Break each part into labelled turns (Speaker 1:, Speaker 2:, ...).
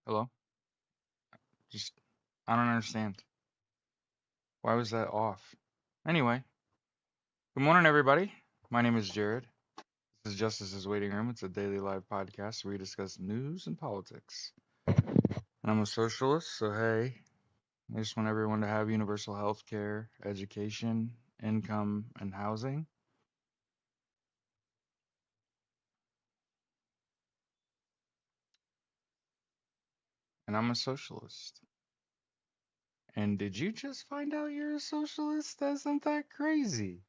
Speaker 1: Hello? Just, I don't understand. Why was that off? Anyway, good morning, everybody. My name is Jared. This is Justice's Waiting Room. It's a daily live podcast where we discuss news and politics. And I'm a socialist, so hey, I just want everyone to have universal health care, education, income, and housing. And I'm a socialist. And did you just find out you're a socialist? Isn't that crazy?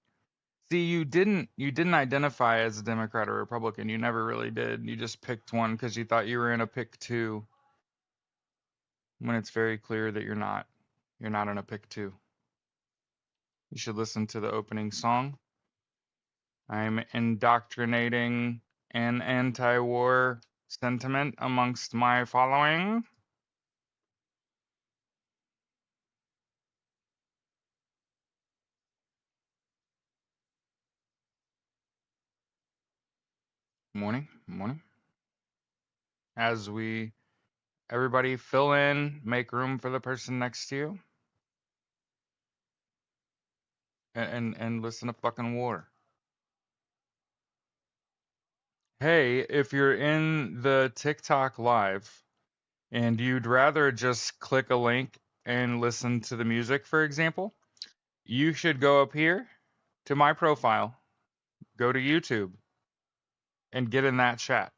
Speaker 1: See, you didn't identify as a Democrat or Republican. You never really did. You just picked one because you thought you were in a pick two when it's very clear that you're not. You're not in a pick two. You should listen to the opening song. I'm indoctrinating an anti-war sentiment amongst my following. Morning, morning. As we everybody fill in, make room for the person next to you, and listen to fucking war. Hey, if you're in the TikTok live and you'd rather just click a link and listen to the music, for example, you should go up here to my profile, go to YouTube, and get in that chat.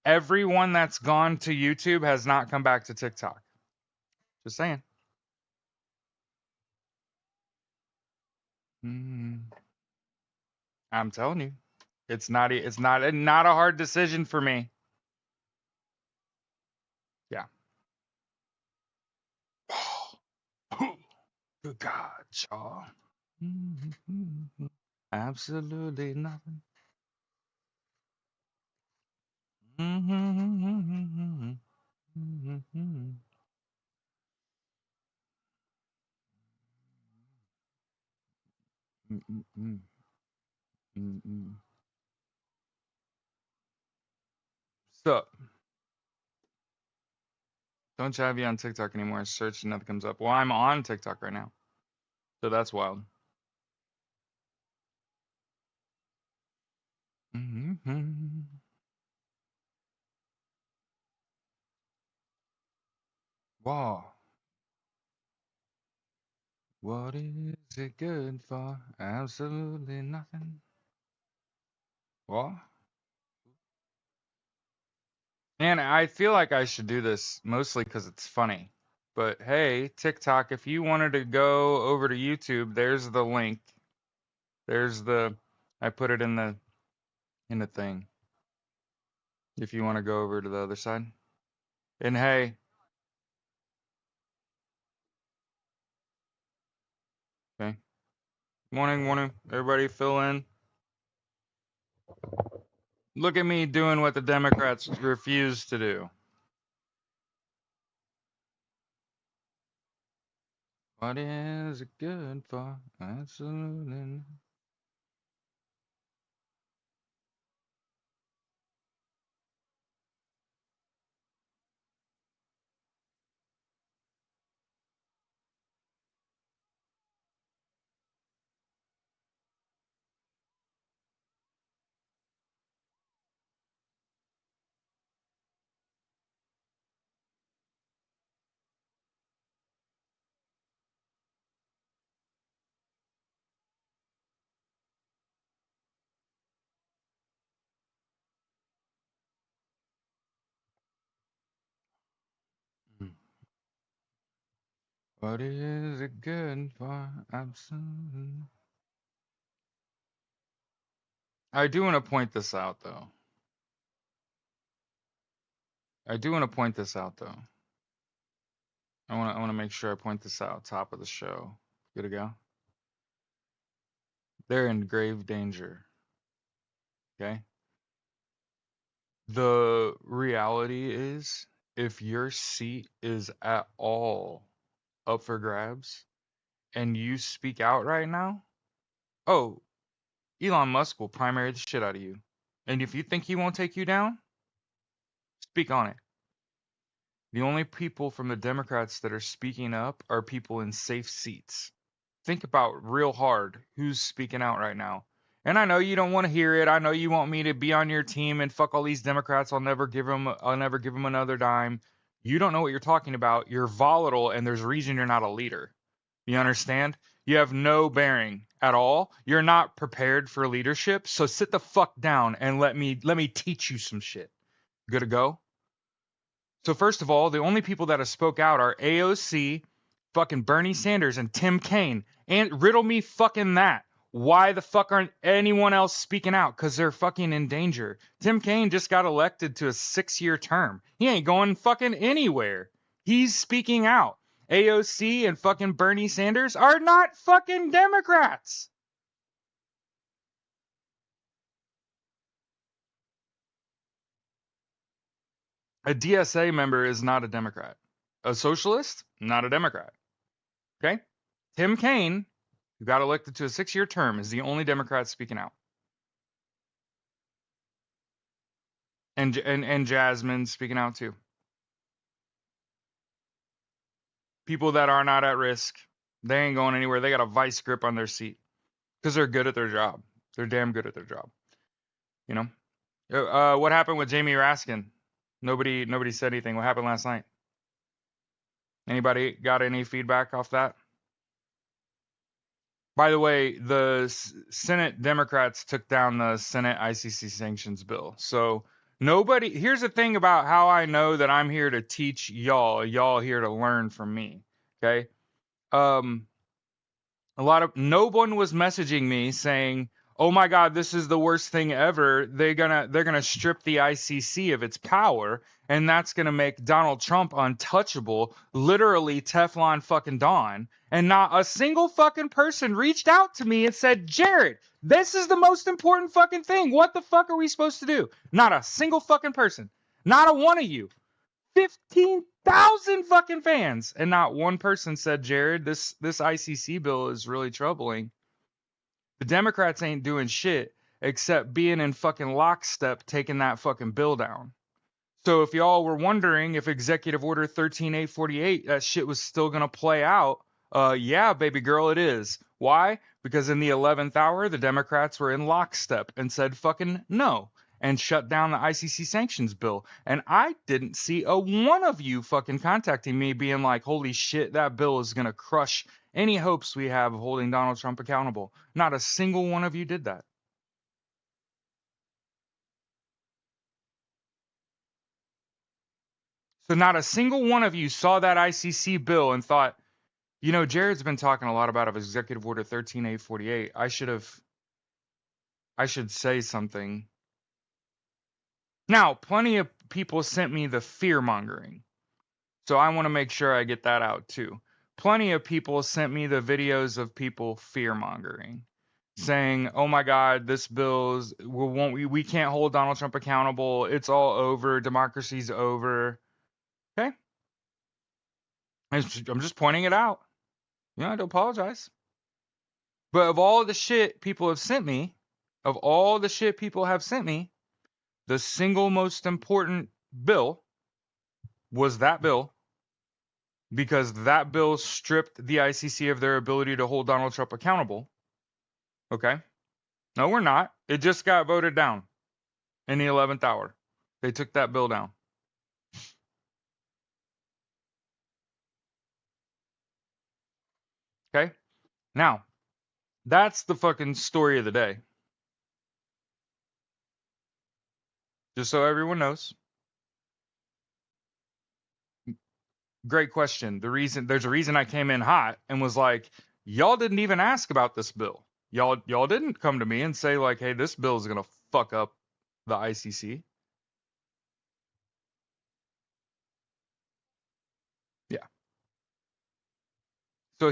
Speaker 1: Everyone that's gone to YouTube has not come back to TikTok. Just saying. Mm, I'm telling you, it's not a hard decision for me. Yeah. Good God, y'all. Absolutely nothing. So, don't you have you on TikTok anymore? Search and nothing comes up. Well, I'm on TikTok right now, so that's wild. Wow. What is it good for? Absolutely nothing. What? And I feel like I should do this mostly because it's funny. But hey, TikTok, if you wanted to go over to YouTube, there's the link. I put it in the thing. If you want to go over to the other side. And hey, okay. Morning, morning. Everybody fill in. Look at me doing what the Democrats refuse to do. What is it good for? Absolutely. What is it good for? Absolutely. I do want to point this out, though. I do want to point this out, though. I want to make sure I point this out top of the show. Good to go. They're in grave danger. Okay. The reality is, if your seat is at all up for grabs and you speak out right now, oh, Elon Musk will primary the shit out of you. And if you think he won't take you down, speak on it. The only people from the Democrats that are speaking up are people in safe seats. Think about real hard who's speaking out right now. And I know you don't want to hear it. I know you want me to be on your team and fuck all these Democrats. I'll never give them another dime. You don't know what you're talking about. You're volatile and there's a reason you're not a leader. You understand? You have no bearing at all. You're not prepared for leadership. So sit the fuck down and let me teach you some shit. Good to go? So first of all, the only people that have spoke out are AOC, fucking Bernie Sanders, and Tim Kaine. And riddle me fucking that. Why the fuck aren't anyone else speaking out? Because they're fucking in danger. Tim Kaine just got elected to a 6-year term. He ain't going fucking anywhere. He's speaking out. AOC and fucking Bernie Sanders are not fucking Democrats. A DSA member is not a Democrat. A socialist, not a Democrat. Okay? Tim Kaine, who got elected to a 6-year term, is the only Democrat speaking out. And Jasmine speaking out too. People that are not at risk, they ain't going anywhere. They got a vice grip on their seat because they're good at their job. They're damn good at their job. You know? What happened with Jamie Raskin? Nobody said anything. What happened last night? Anybody got any feedback off that? By the way, the Senate Democrats took down the Senate ICC sanctions bill. So nobody, here's the thing about how I know that I'm here to teach y'all here to learn from me. Okay. No one was messaging me saying, "Oh my God, this is the worst thing ever. They're gonna strip the ICC of its power, and that's gonna make Donald Trump untouchable, literally Teflon fucking Don." And not a single fucking person reached out to me and said, "Jared, this is the most important fucking thing. What the fuck are we supposed to do?" Not a single fucking person. Not a one of you. 15,000 fucking fans, and not one person said, "Jared, this ICC bill is really troubling." The Democrats ain't doing shit except being in fucking lockstep taking that fucking bill down. So if y'all were wondering if Executive Order 13848, that shit was still gonna play out, yeah, baby girl, it is. Why? Because in the 11th hour, the Democrats were in lockstep and said fucking no and shut down the ICC sanctions bill. And I didn't see a one of you fucking contacting me being like, "Holy shit, that bill is gonna crush any hopes we have of holding Donald Trump accountable." Not a single one of you did that. So not a single one of you saw that ICC bill and thought, "You know, Jared's been talking a lot about Executive Order 13848. I should say something." Now, plenty of people sent me the fear mongering. So I want to make sure I get that out too. Plenty of people sent me the videos of people fear mongering, saying, "Oh my God, this bill's we can't hold Donald Trump accountable. It's all over. Democracy's over." Okay, I'm just pointing it out. You don't have to apologize. But of all the shit people have sent me, the single most important bill was that bill, because that bill stripped the ICC of their ability to hold Donald Trump accountable. Okay? No, we're not. It just got voted down in the 11th hour. They took that bill down. Okay? Now, that's the fucking story of the day. Just so everyone knows. Great question. There's a reason I came in hot and was like, "Y'all didn't even ask about this bill. Y'all didn't come to me and say like, 'Hey, this bill is going to fuck up the ICC.'" Yeah. So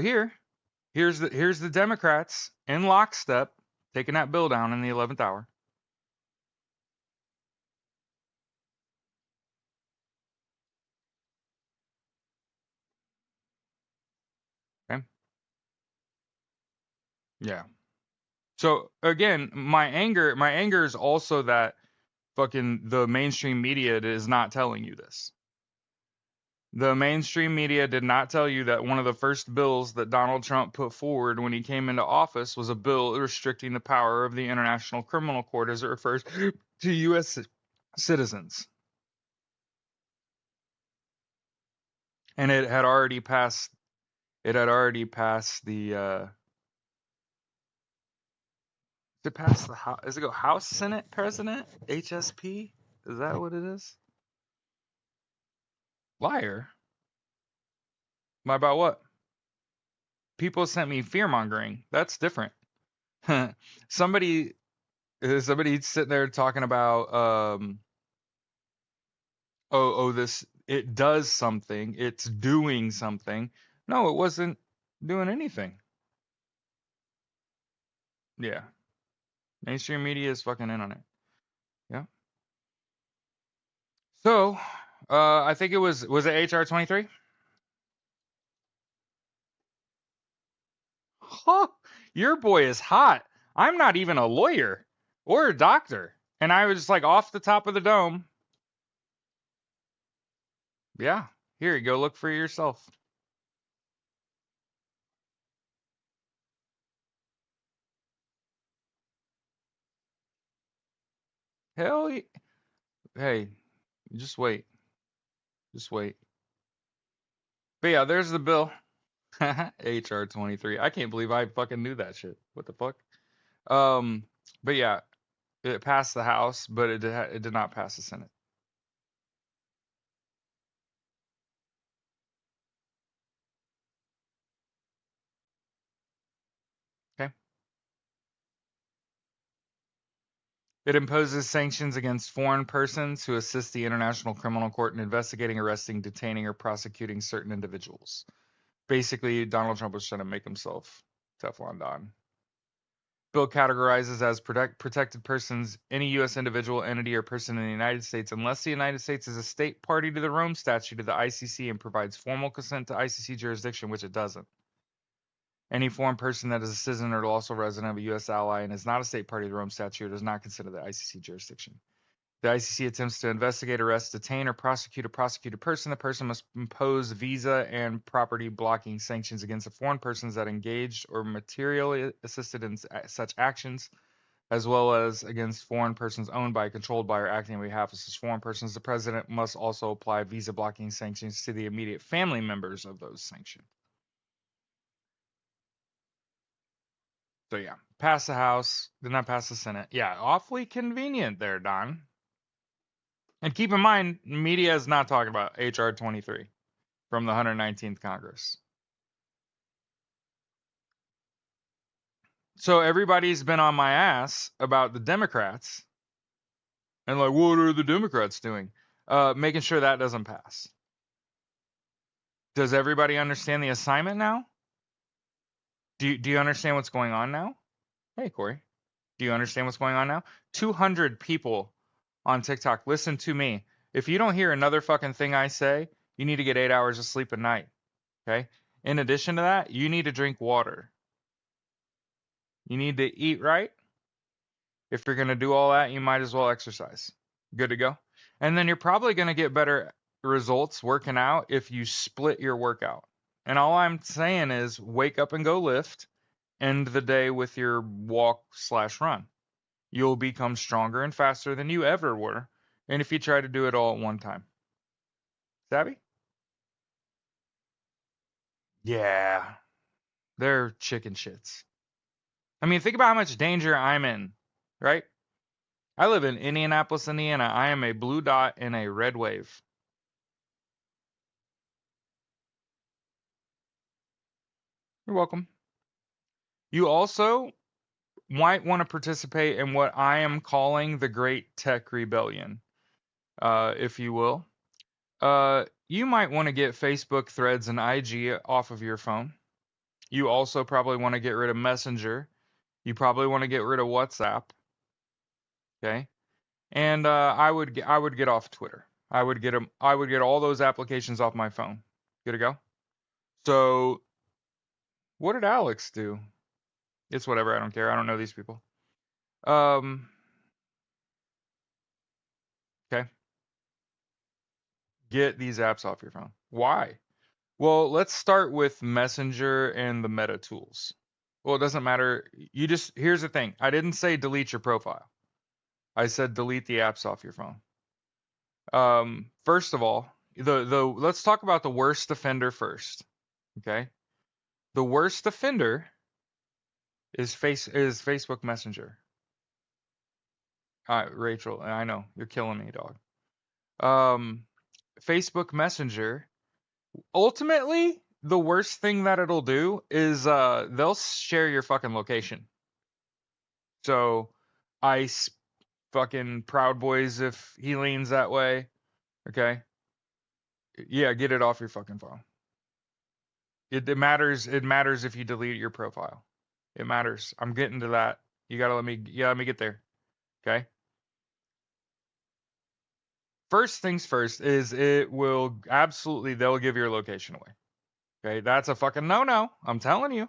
Speaker 1: here's the Democrats in lockstep taking that bill down in the 11th hour. Okay? Yeah. So again, my anger is also that fucking the mainstream media is not telling you this. The mainstream media did not tell you that one of the first bills that Donald Trump put forward when he came into office was a bill restricting the power of the International Criminal Court as it refers to U.S. citizens. And it had already passed. It had already passed the. It passed the House. Does it go House, Senate, President, HSP? Is that what it is? Liar. About what? People sent me fear mongering. That's different. somebody, somebody sitting there talking about this, it does something, it's doing something. No, it wasn't doing anything. Yeah, mainstream media is fucking in on it. Yeah. So, I think it was it HR 23? Huh, your boy is hot. I'm not even a lawyer or a doctor, and I was just like off the top of the dome. Yeah, here you go. Look for yourself. Hell, hey, just wait. Just wait. But yeah, there's the bill. HR 23. I can't believe I fucking knew that shit. What the fuck? Um, but yeah, it passed the House, but it did not pass the Senate. Okay. It imposes sanctions against foreign persons who assist the International Criminal Court in investigating, arresting, detaining, or prosecuting certain individuals. Basically, Donald Trump was trying to make himself Teflon Don. Bill categorizes as protected persons any U.S. individual, entity, or person in the United States unless the United States is a state party to the Rome Statute of the ICC and provides formal consent to ICC jurisdiction, which it doesn't. Any foreign person that is a citizen or lawful resident of a U.S. ally and is not a state party to the Rome Statute does not consider the ICC jurisdiction. The ICC attempts to investigate, arrest, detain, or prosecute a prosecuted person. The person must impose visa and property blocking sanctions against the foreign persons that engaged or materially assisted in such actions, as well as against foreign persons owned by, controlled by, or acting on behalf of such foreign persons. The president must also apply visa blocking sanctions to the immediate family members of those sanctions. So yeah, pass the House, did not pass the Senate. Yeah, awfully convenient there, Don. And keep in mind, media is not talking about HR 23 from the 119th Congress. So everybody's been on my ass about the Democrats and like, what are the Democrats doing? Making sure that doesn't pass. Does everybody understand the assignment now? Do you understand what's going on now? Hey, Corey. Do you understand what's going on now? 200 people on TikTok. Listen to me. If you don't hear another fucking thing I say, you need to get 8 hours of sleep a night. Okay? In addition to that, you need to drink water. You need to eat right. If you're going to do all that, you might as well exercise. Good to go. And then you're probably going to get better results working out if you split your workout. And all I'm saying is wake up and go lift, end the day with your walk/run. You'll become stronger and faster than you ever were. And if you try to do it all at one time. Savvy? Yeah. They're chicken shits. I mean, think about how much danger I'm in, right? I live in Indianapolis, Indiana. I am a blue dot in a red wave. You're welcome. You also might want to participate in what I am calling the Great Tech Rebellion, if you will. You might want to get Facebook, Threads, and IG off of your phone. You also probably want to get rid of Messenger. You probably want to get rid of WhatsApp. Okay, and I would get off Twitter. I would get all those applications off my phone. Good to go. So, what did Alex do? It's whatever. I don't care. I don't know these people. Um. Okay. get these apps off your phone. Why? Well, let's start with Messenger and the Meta tools. Well, it doesn't matter. Here's the thing. I didn't say delete your profile. I said delete the apps off your phone. First of all, let's talk about the worst offender first. Okay? The worst offender is Facebook Messenger. Rachel, I know you're killing me, dog. Facebook Messenger. Ultimately, the worst thing that it'll do is they'll share your fucking location. So, ICE, fucking Proud Boys if he leans that way. Okay? Yeah, get it off your fucking phone. It matters if you delete your profile. It matters. I'm getting to that. You gotta let me get there. Okay? First things first is they'll give your location away. Okay? That's a fucking no-no. I'm telling you.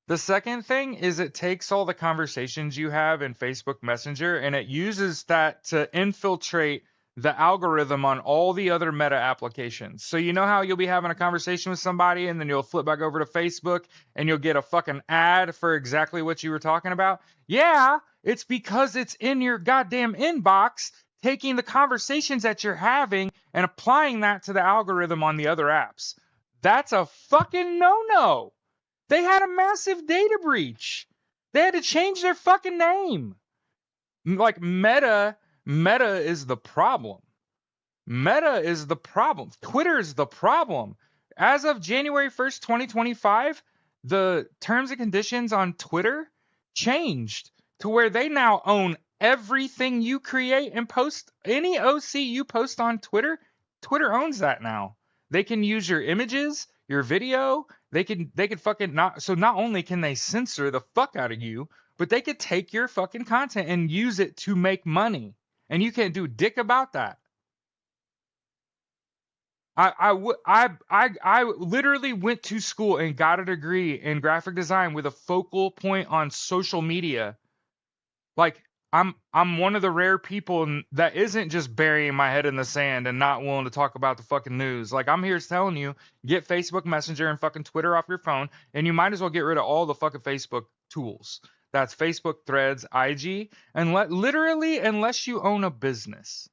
Speaker 1: The second thing is it takes all the conversations you have in Facebook Messenger and it uses that to infiltrate the algorithm on all the other Meta applications. So you know how you'll be having a conversation with somebody and then you'll flip back over to Facebook and you'll get a fucking ad for exactly what you were talking about? Yeah, it's because it's in your goddamn inbox, taking the conversations that you're having and applying that to the algorithm on the other apps. That's a fucking no-no. They had a massive data breach. They had to change their fucking name. Like Meta is the problem. Meta is the problem. Twitter is the problem. As of January 1st, 2025, the terms and conditions on Twitter changed to where they now own everything you create and post. Any OC you post on Twitter, Twitter owns that now. They can use your images, your video. They could fucking not. So not only can they censor the fuck out of you, but they could take your fucking content and use it to make money, and you can't do dick about that. I literally went to school and got a degree in graphic design with a focal point on social media. Like I'm one of the rare people that isn't just burying my head in the sand and not willing to talk about the fucking news. Like I'm here telling you, get Facebook Messenger and fucking Twitter off your phone, and you might as well get rid of all the fucking Facebook tools. That's Facebook, Threads, IG, and literally unless you own a business.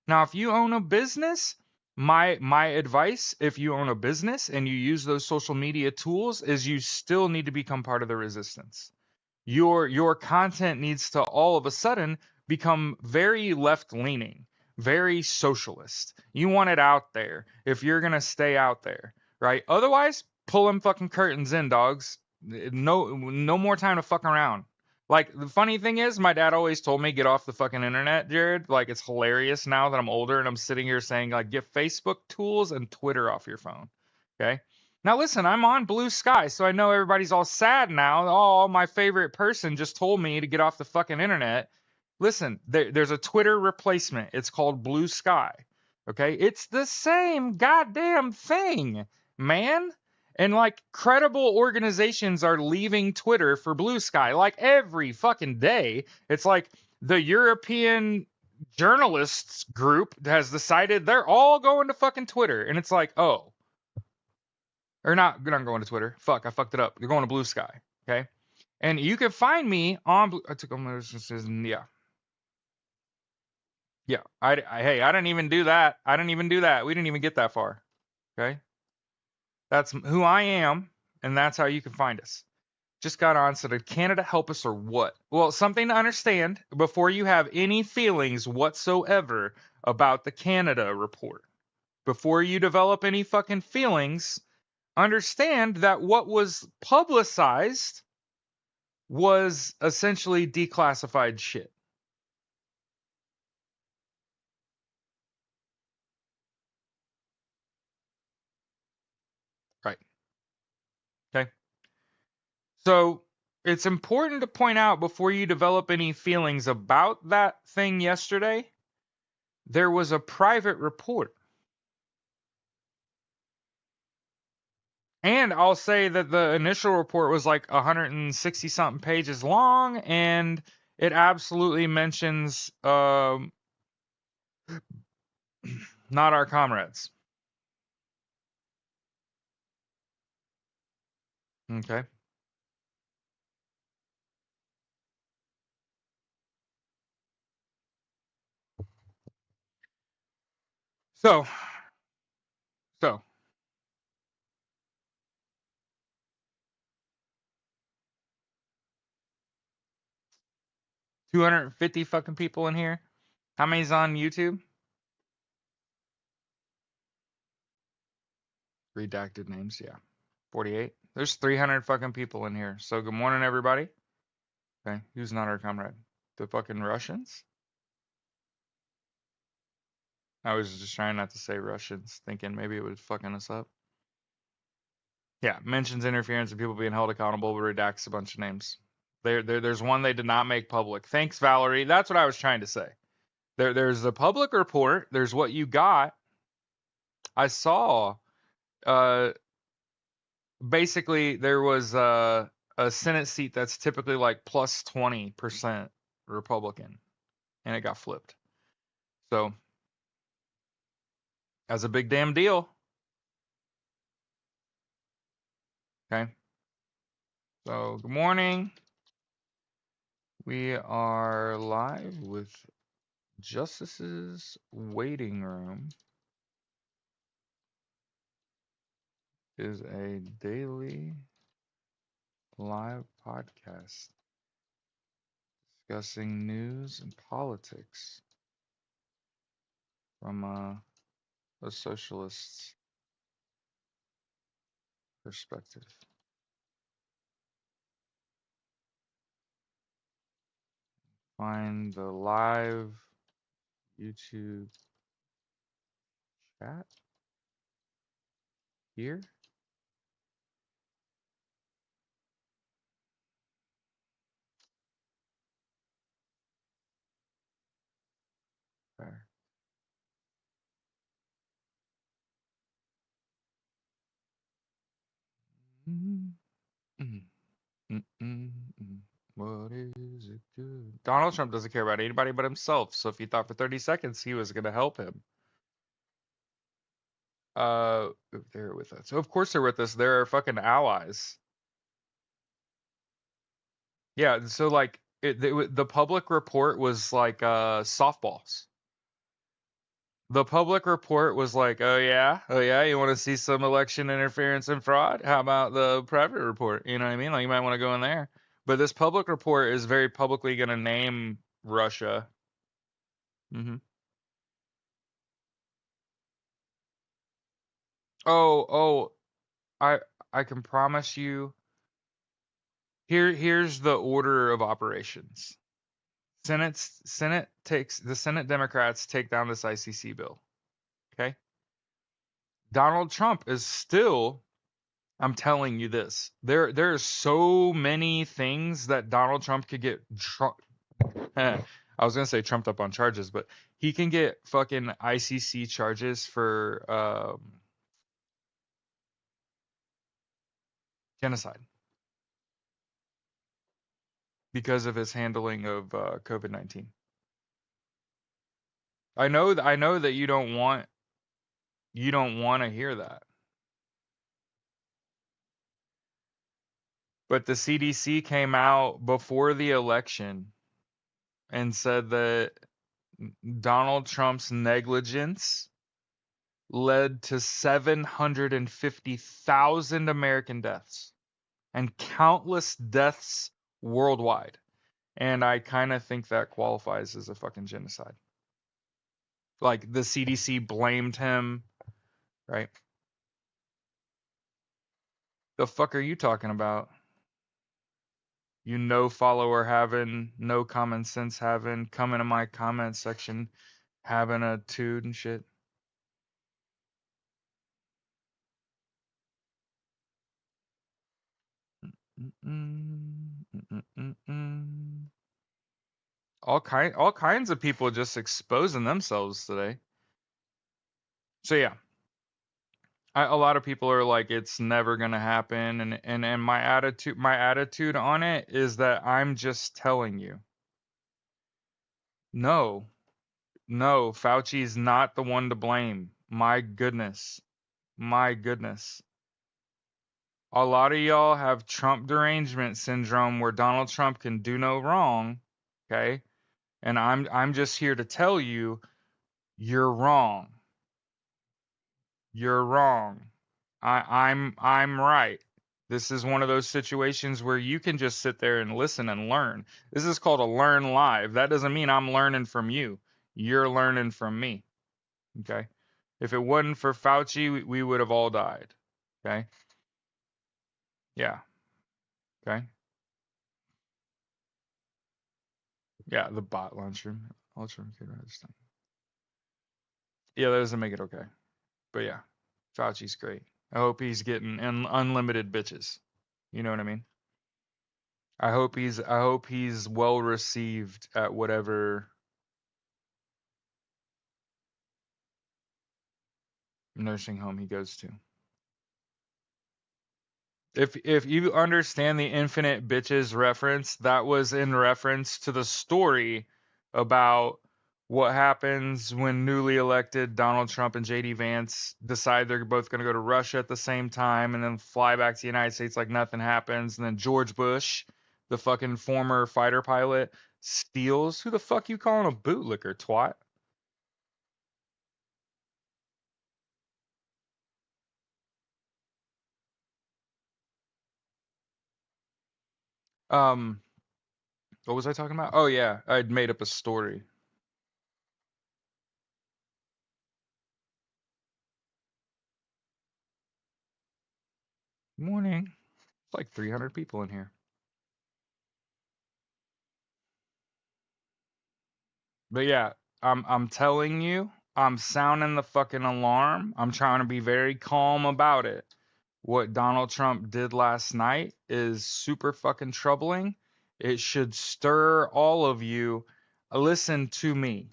Speaker 1: Now, if you own a business, my advice, if you own a business and you use those social media tools, is you still need to become part of the resistance. Your content needs to all of a sudden become very left-leaning, very socialist. You want it out there if you're gonna stay out there, right? Otherwise, pull them fucking curtains in, dogs. No more time to fuck around. Like, the funny thing is, my dad always told me, get off the fucking internet, Jared. Like, it's hilarious now that I'm older and I'm sitting here saying, like, get Facebook tools and Twitter off your phone. Okay? Now, listen, I'm on Blue Sky, so I know everybody's all sad now. Oh, my favorite person just told me to get off the fucking internet. Listen, there's a Twitter replacement. It's called Blue Sky. Okay? It's the same goddamn thing, man. And like credible organizations are leaving Twitter for Blue Sky like every fucking day. It's like the European journalists group has decided they're all going to fucking Twitter. And it's like, oh, or not going to Twitter. Fuck, I fucked it up. You're going to Blue Sky. Okay. And you can find me on, I took yeah. Yeah. Hey, I didn't even do that. We didn't even get that far. Okay. That's who I am, and that's how you can find us. Just got on, so did Canada help us or what? Well, something to understand before you have any feelings whatsoever about the Canada report. Before you develop any fucking feelings, understand that what was publicized was essentially declassified shit. Right. Okay. So it's important to point out before you develop any feelings about that thing yesterday, there was a private report. And I'll say that the initial report was like 160 something pages long, and it absolutely mentions Not our comrades. Okay. So, so 250 fucking people in here. How many's on YouTube? Redacted names, yeah. 48. There's 300 fucking people in here. So good morning, everybody. Okay, who's not our comrade? The fucking Russians? I was just trying not to say Russians, thinking maybe it was fucking us up. Yeah, mentions interference and people being held accountable, but redacts a bunch of names. There's one they did not make public. Thanks, Valerie. That's what I was trying to say. There's the public report. There's what you got. I saw. Uh, basically there was a Senate seat that's typically like plus 20% Republican, and it got flipped. So that's a big damn deal. Okay. So good morning. We are live with Justice's Waiting Room. Is a daily live podcast discussing news and politics from a socialist's perspective. Find the live YouTube chat here. There. What is it good? Donald Trump doesn't care about anybody but himself. So if he thought for 30 seconds he was going to help him, they're with us. So of course they're with us. They're our fucking allies. Yeah. So like the public report was like softballs. The public report was like, oh yeah, you want to see some election interference and fraud? How about the private report? You know what I mean? Like you might want to go in there. But this public report is very publicly going to name Russia. Hmm. Oh, I can promise you. Here's the order of operations. Senate Democrats take down this ICC bill. Okay. Donald Trump is still. I'm telling you this. There are so many things that Donald Trump could get. I was gonna say trumped up on charges, but he can get fucking ICC charges for genocide because of his handling of COVID-19. I know that you don't want to hear that, but the CDC came out before the election and said that Donald Trump's negligence led to 750,000 American deaths and countless deaths worldwide. And I kind of think that qualifies as a fucking genocide. Like the CDC blamed him, right? The fuck are you talking about? You no follower having, no common sense having, coming to my comment section having a toot and shit. All kinds of people just exposing themselves today. So yeah, a lot of people are like, it's never gonna happen, and my attitude on it is that I'm just telling you. No, No, Fauci's not the one to blame. My goodness. My goodness. A lot of y'all have Trump derangement syndrome where Donald Trump can do no wrong, okay? And I'm just here to tell you you're wrong. You're wrong. I'm right. This is one of those situations where you can just sit there and listen and learn. This is called a learn live. That doesn't mean I'm learning from you. You're learning from me. Okay? If it wasn't for Fauci, we would have all died. Okay? Yeah. Okay? Yeah, the bot launcher. Ultra interesting. Yeah, that doesn't make it okay. But yeah, Fauci's great. I hope he's getting unlimited bitches. You know what I mean? I hope he's well received at whatever nursing home he goes to. If you understand the infinite bitches reference, that was in reference to the story about what happens when newly elected Donald Trump and JD Vance decide they're both going to go to Russia at the same time and then fly back to the United States like nothing happens. And then George Bush, the fucking former fighter pilot, steals. Who the fuck you calling a bootlicker, twat? Um, what was I talking about? Oh yeah, I'd made up a story. Morning. It's like 300 people in here. But yeah, I'm telling you, I'm sounding the fucking alarm. I'm trying to be very calm about it. What Donald Trump did last night is super fucking troubling. It should stir all of you. Listen to me.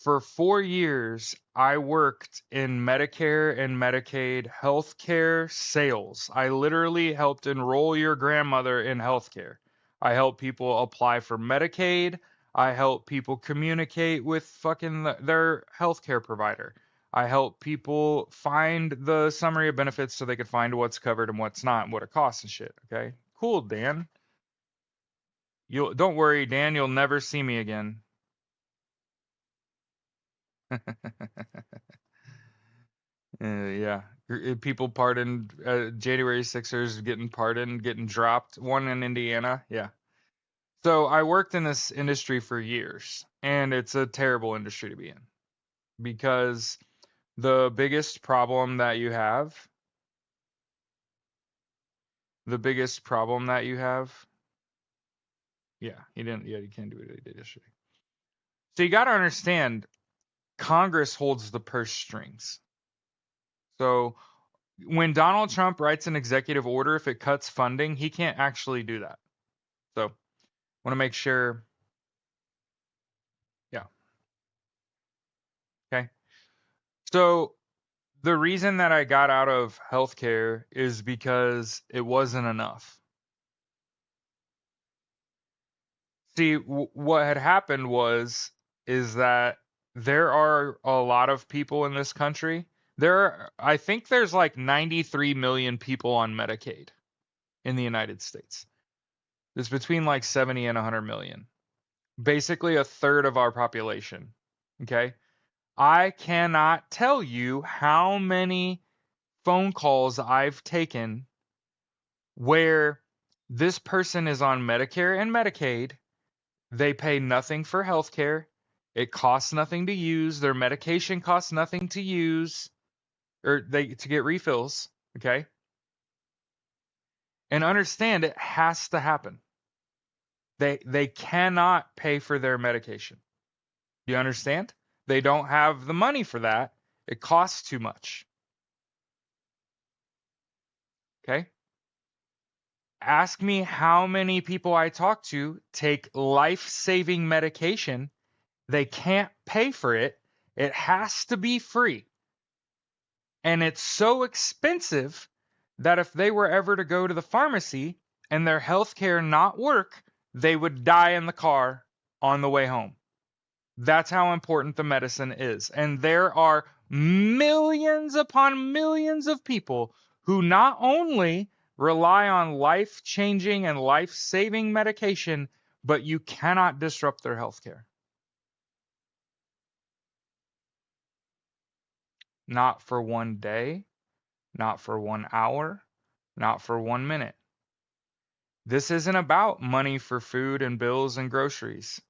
Speaker 1: For 4 years, I worked in Medicare and Medicaid healthcare sales. I literally helped enroll your grandmother in healthcare. I helped people apply for Medicaid. I help people communicate with fucking their healthcare provider. I help people find the summary of benefits so they could find what's covered and what's not and what it costs and shit. Okay, cool, Dan. You'll don't worry, Dan. You'll never see me again. Yeah, people pardoned. January Sixers getting pardoned, getting dropped. One in Indiana. Yeah. So I worked in this industry for years, and it's a terrible industry to be in because the biggest problem that you have, the biggest problem that you have, yeah, he didn't. Yeah, you can't do what he did yesterday. So you got to understand, Congress holds the purse strings. So when Donald Trump writes an executive order, if it cuts funding, he can't actually do that. So want to make sure. Yeah. Okay. So the reason that I got out of healthcare is because it wasn't enough. See, what had happened is that there are a lot of people in this country. I think there's like 93 million people on Medicaid in the United States. It's between like 70 and 100 million. Basically a third of our population. Okay? I cannot tell you how many phone calls I've taken where this person is on Medicare and Medicaid. They pay nothing for healthcare. It costs nothing to use. Their medication costs nothing to use or they to get refills. Okay. And understand it has to happen. They cannot pay for their medication. Do you understand? They don't have the money for that. It costs too much. Okay. Ask me how many people I talk to take life-saving medication. They can't pay for it. It has to be free. And it's so expensive that if they were ever to go to the pharmacy and their health care not work, they would die in the car on the way home. That's how important the medicine is. And there are millions upon millions of people who not only rely on life-changing and life-saving medication, but you cannot disrupt their healthcare. Not for one day, not for 1 hour, not for 1 minute. This isn't about money for food and bills and groceries.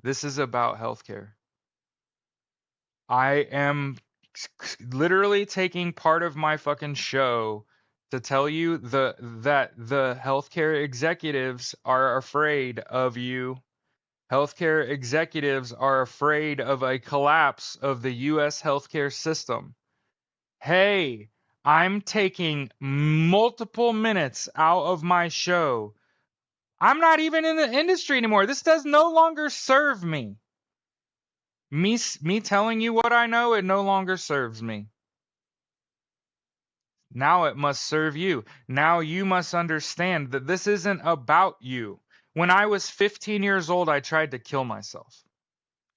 Speaker 1: This is about healthcare. I am literally taking part of my fucking show to tell you that the healthcare executives are afraid of you. Healthcare executives are afraid of a collapse of the US healthcare system. Hey, I'm taking multiple minutes out of my show. I'm not even in the industry anymore. This does no longer serve me. Me telling you what I know, it no longer serves me. Now it must serve you. Now you must understand that this isn't about you. When I was 15 years old, I tried to kill myself.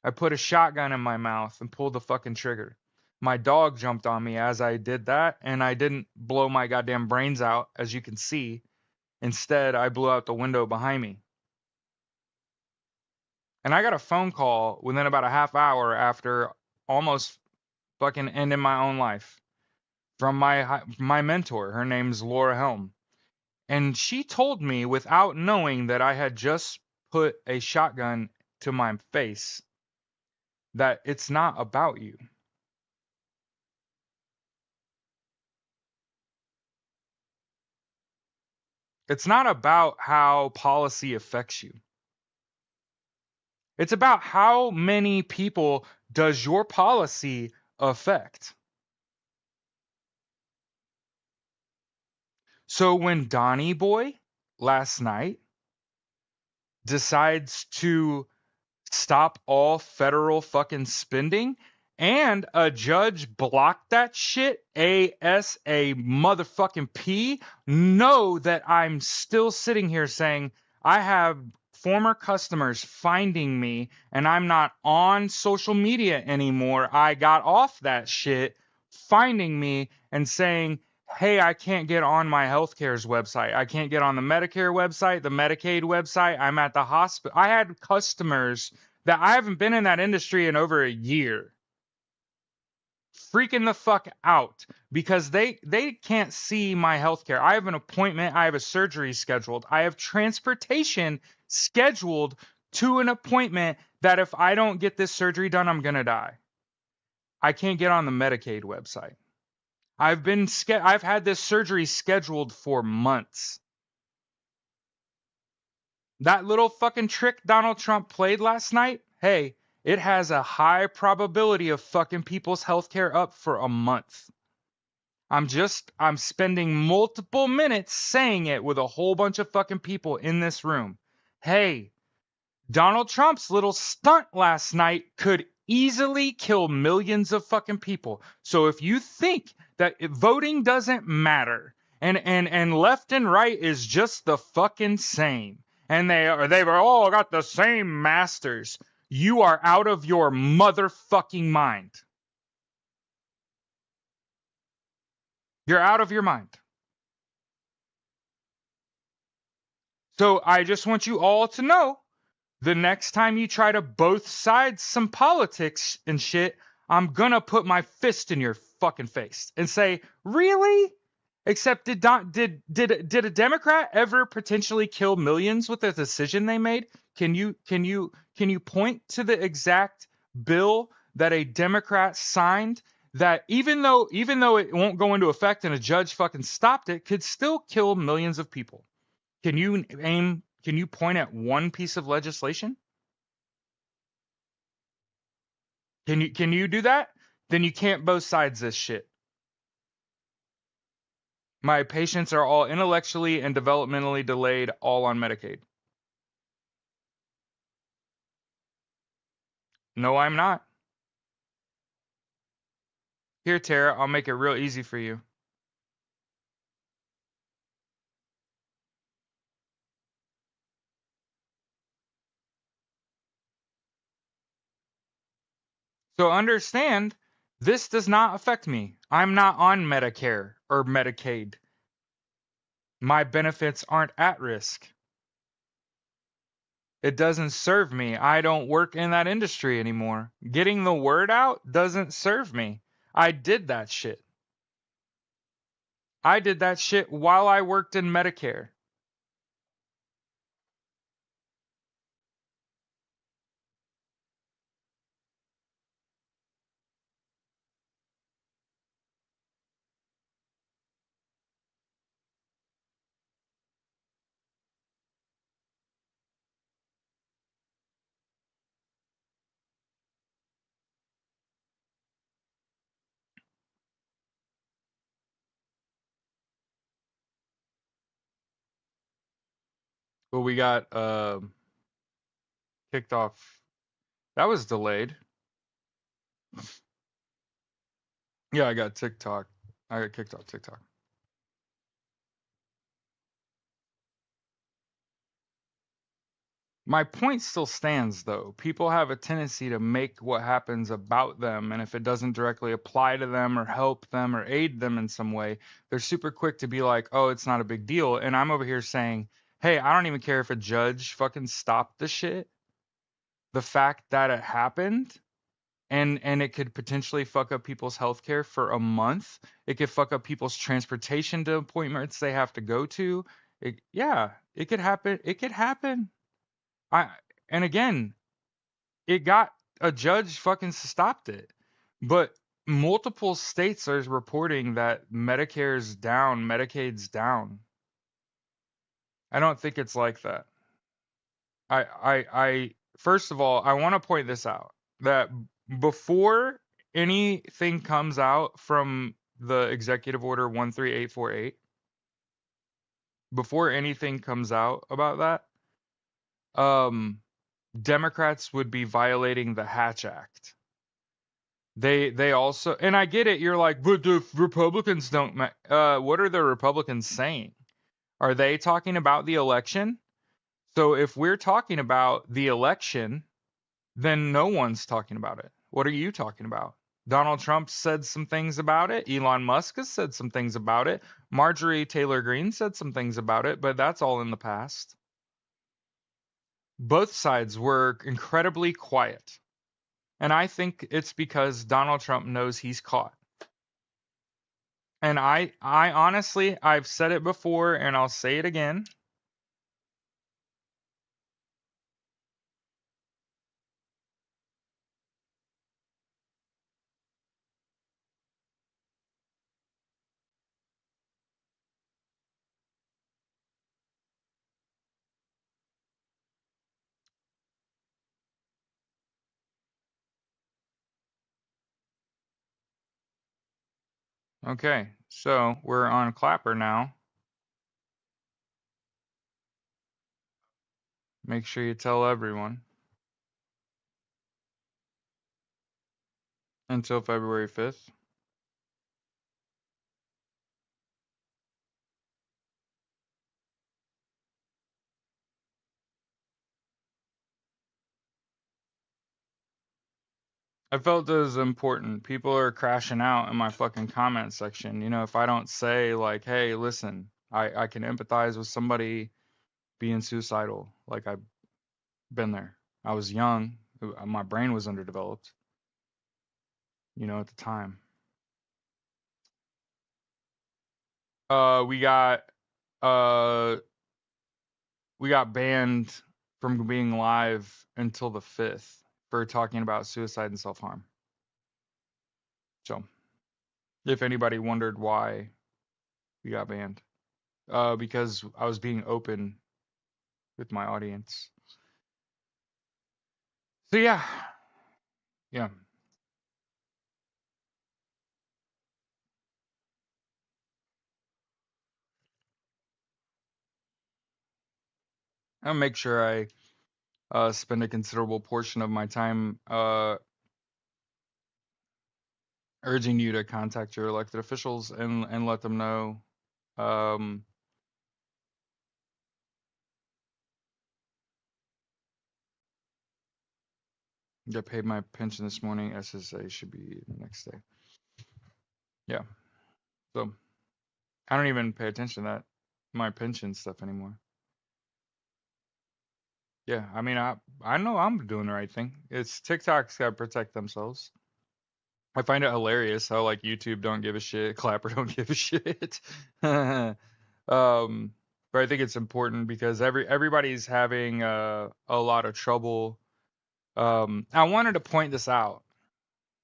Speaker 1: I put a shotgun in my mouth and pulled the fucking trigger. My dog jumped on me as I did that, and I didn't blow my goddamn brains out, as you can see. Instead, I blew out the window behind me. And I got a phone call within about a half hour after almost fucking ending my own life from my mentor. Her name's Laura Helm. And she told me without knowing that I had just put a shotgun to my face that it's not about you. It's not about how policy affects you. It's about how many people does your policy affect. So when Donnie Boy last night decides to stop all federal fucking spending and a judge blocked that shit ASA motherfucking P, know that I'm still sitting here saying I have former customers finding me and I'm not on social media anymore. I got off that shit, finding me and saying, hey, I can't get on my healthcare's website. I can't get on the Medicare website, the Medicaid website. I'm at the hospital. I had customers that I haven't been in that industry in over a year freaking the fuck out because they can't see my healthcare. I have an appointment, I have a surgery scheduled, I have transportation scheduled to an appointment that if I don't get this surgery done, I'm going to die. I can't get on the Medicaid website. I've had this surgery scheduled for months. That little fucking trick Donald Trump played last night, hey, it has a high probability of fucking people's healthcare up for a month. I'm spending multiple minutes saying it with a whole bunch of fucking people in this room. Hey, Donald Trump's little stunt last night could easily kill millions of fucking people. So if you think that voting doesn't matter and left and right is just the fucking same and they've all got the same masters, you are out of your motherfucking mind. You're out of your mind. So I just want you all to know the next time you try to both sides some politics and shit, I'm gonna put my fist in your fucking face and say, really? Except did a Democrat ever potentially kill millions with a decision they made? Can you point to the exact bill that a Democrat signed that even though it won't go into effect and a judge fucking stopped it, could still kill millions of people? Can you point at one piece of legislation? Can you do that? Then you can't both sides this shit. My patients are all intellectually and developmentally delayed, all on Medicaid. No, I'm not. Here, Tara, I'll make it real easy for you. So understand, this does not affect me. I'm not on Medicare or Medicaid. My benefits aren't at risk. It doesn't serve me. I don't work in that industry anymore. Getting the word out doesn't serve me. I did that shit. I did that shit while I worked in Medicare. But we got kicked off. That was delayed. Yeah, I got TikTok. I got kicked off TikTok. My point still stands, though. People have a tendency to make what happens about them, and if it doesn't directly apply to them or help them or aid them in some way, they're super quick to be like, oh, it's not a big deal. And I'm over here saying, hey, I don't even care if a judge fucking stopped the shit. The fact that it happened and it could potentially fuck up people's healthcare for a month. It could fuck up people's transportation to appointments they have to go to. Yeah, it could happen. It could happen. I and again, it got a judge fucking stopped it. But multiple states are reporting that Medicare's down, Medicaid's down. I don't think it's like that. I first of all, I want to point this out that before anything comes out from the executive order 13848, before anything comes out about that, Democrats would be violating the Hatch Act. They also, and I get it. You're like, but the Republicans don't. What are the Republicans saying? Are they talking about the election? So if we're talking about the election, then no one's talking about it. What are you talking about? Donald Trump said some things about it. Elon Musk has said some things about it. Marjorie Taylor Greene said some things about it, but that's all in the past. Both sides were incredibly quiet. And I think it's because Donald Trump knows he's caught. And I honestly, I've said it before and I'll say it again. Okay, so we're on Clapper now. Make sure you tell everyone until February 5th. I felt it was important. People are crashing out in my fucking comment section. If I don't say like, hey, listen, I can empathize with somebody being suicidal. Like I've been there. I was young. My brain was underdeveloped, at the time. We got uh we got banned from being live until the 5th for talking about suicide and self-harm. So, if anybody wondered why we got banned, because I was being open with my audience. So yeah. I'll make sure I spend a considerable portion of my time urging you to contact your elected officials and let them know. Um, Got paid my pension this morning. SSA should be the next day. Yeah. So I don't even pay attention to my pension stuff anymore. Yeah, I mean, I know I'm doing the right thing. It's TikTok's got to protect themselves. I find it hilarious how like YouTube don't give a shit, Clapper don't give a shit. But I think it's important because everybody's having a lot of trouble. I wanted to point this out.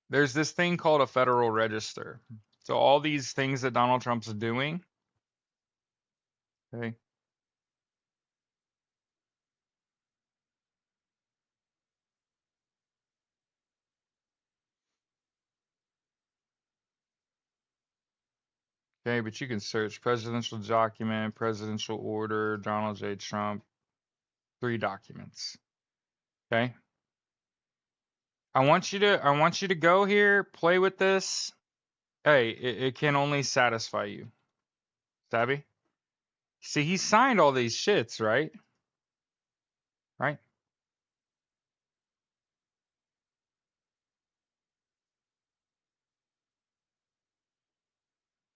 Speaker 1: There's this thing called a Federal Register. So all these things that Donald Trump's doing, okay, okay, but you can search presidential document, presidential order, Donald J. Trump, 3 documents. Okay. I want you to go here, play with this. Hey, it can only satisfy you. Savvy? See, he signed all these shits, right? Right?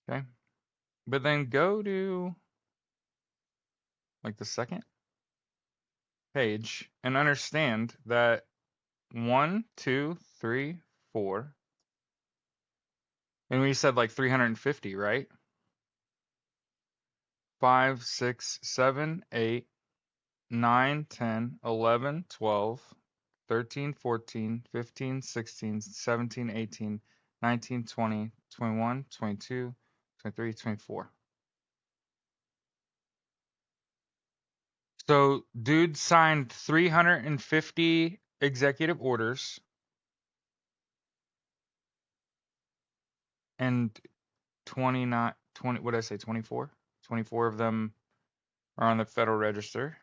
Speaker 1: Okay. But then go to like the second page and understand that 1, 2, 3, 4, and we said like 350, right? 5, 6, 7, 8, 9, 10, 11, 12, 13, 14, 15, 16, 17, 18, 19, 20, 21, 22, 23, 24. So, dude signed 350 executive orders and 29, 20, what did I say, 24? 24 of them are on the Federal Register.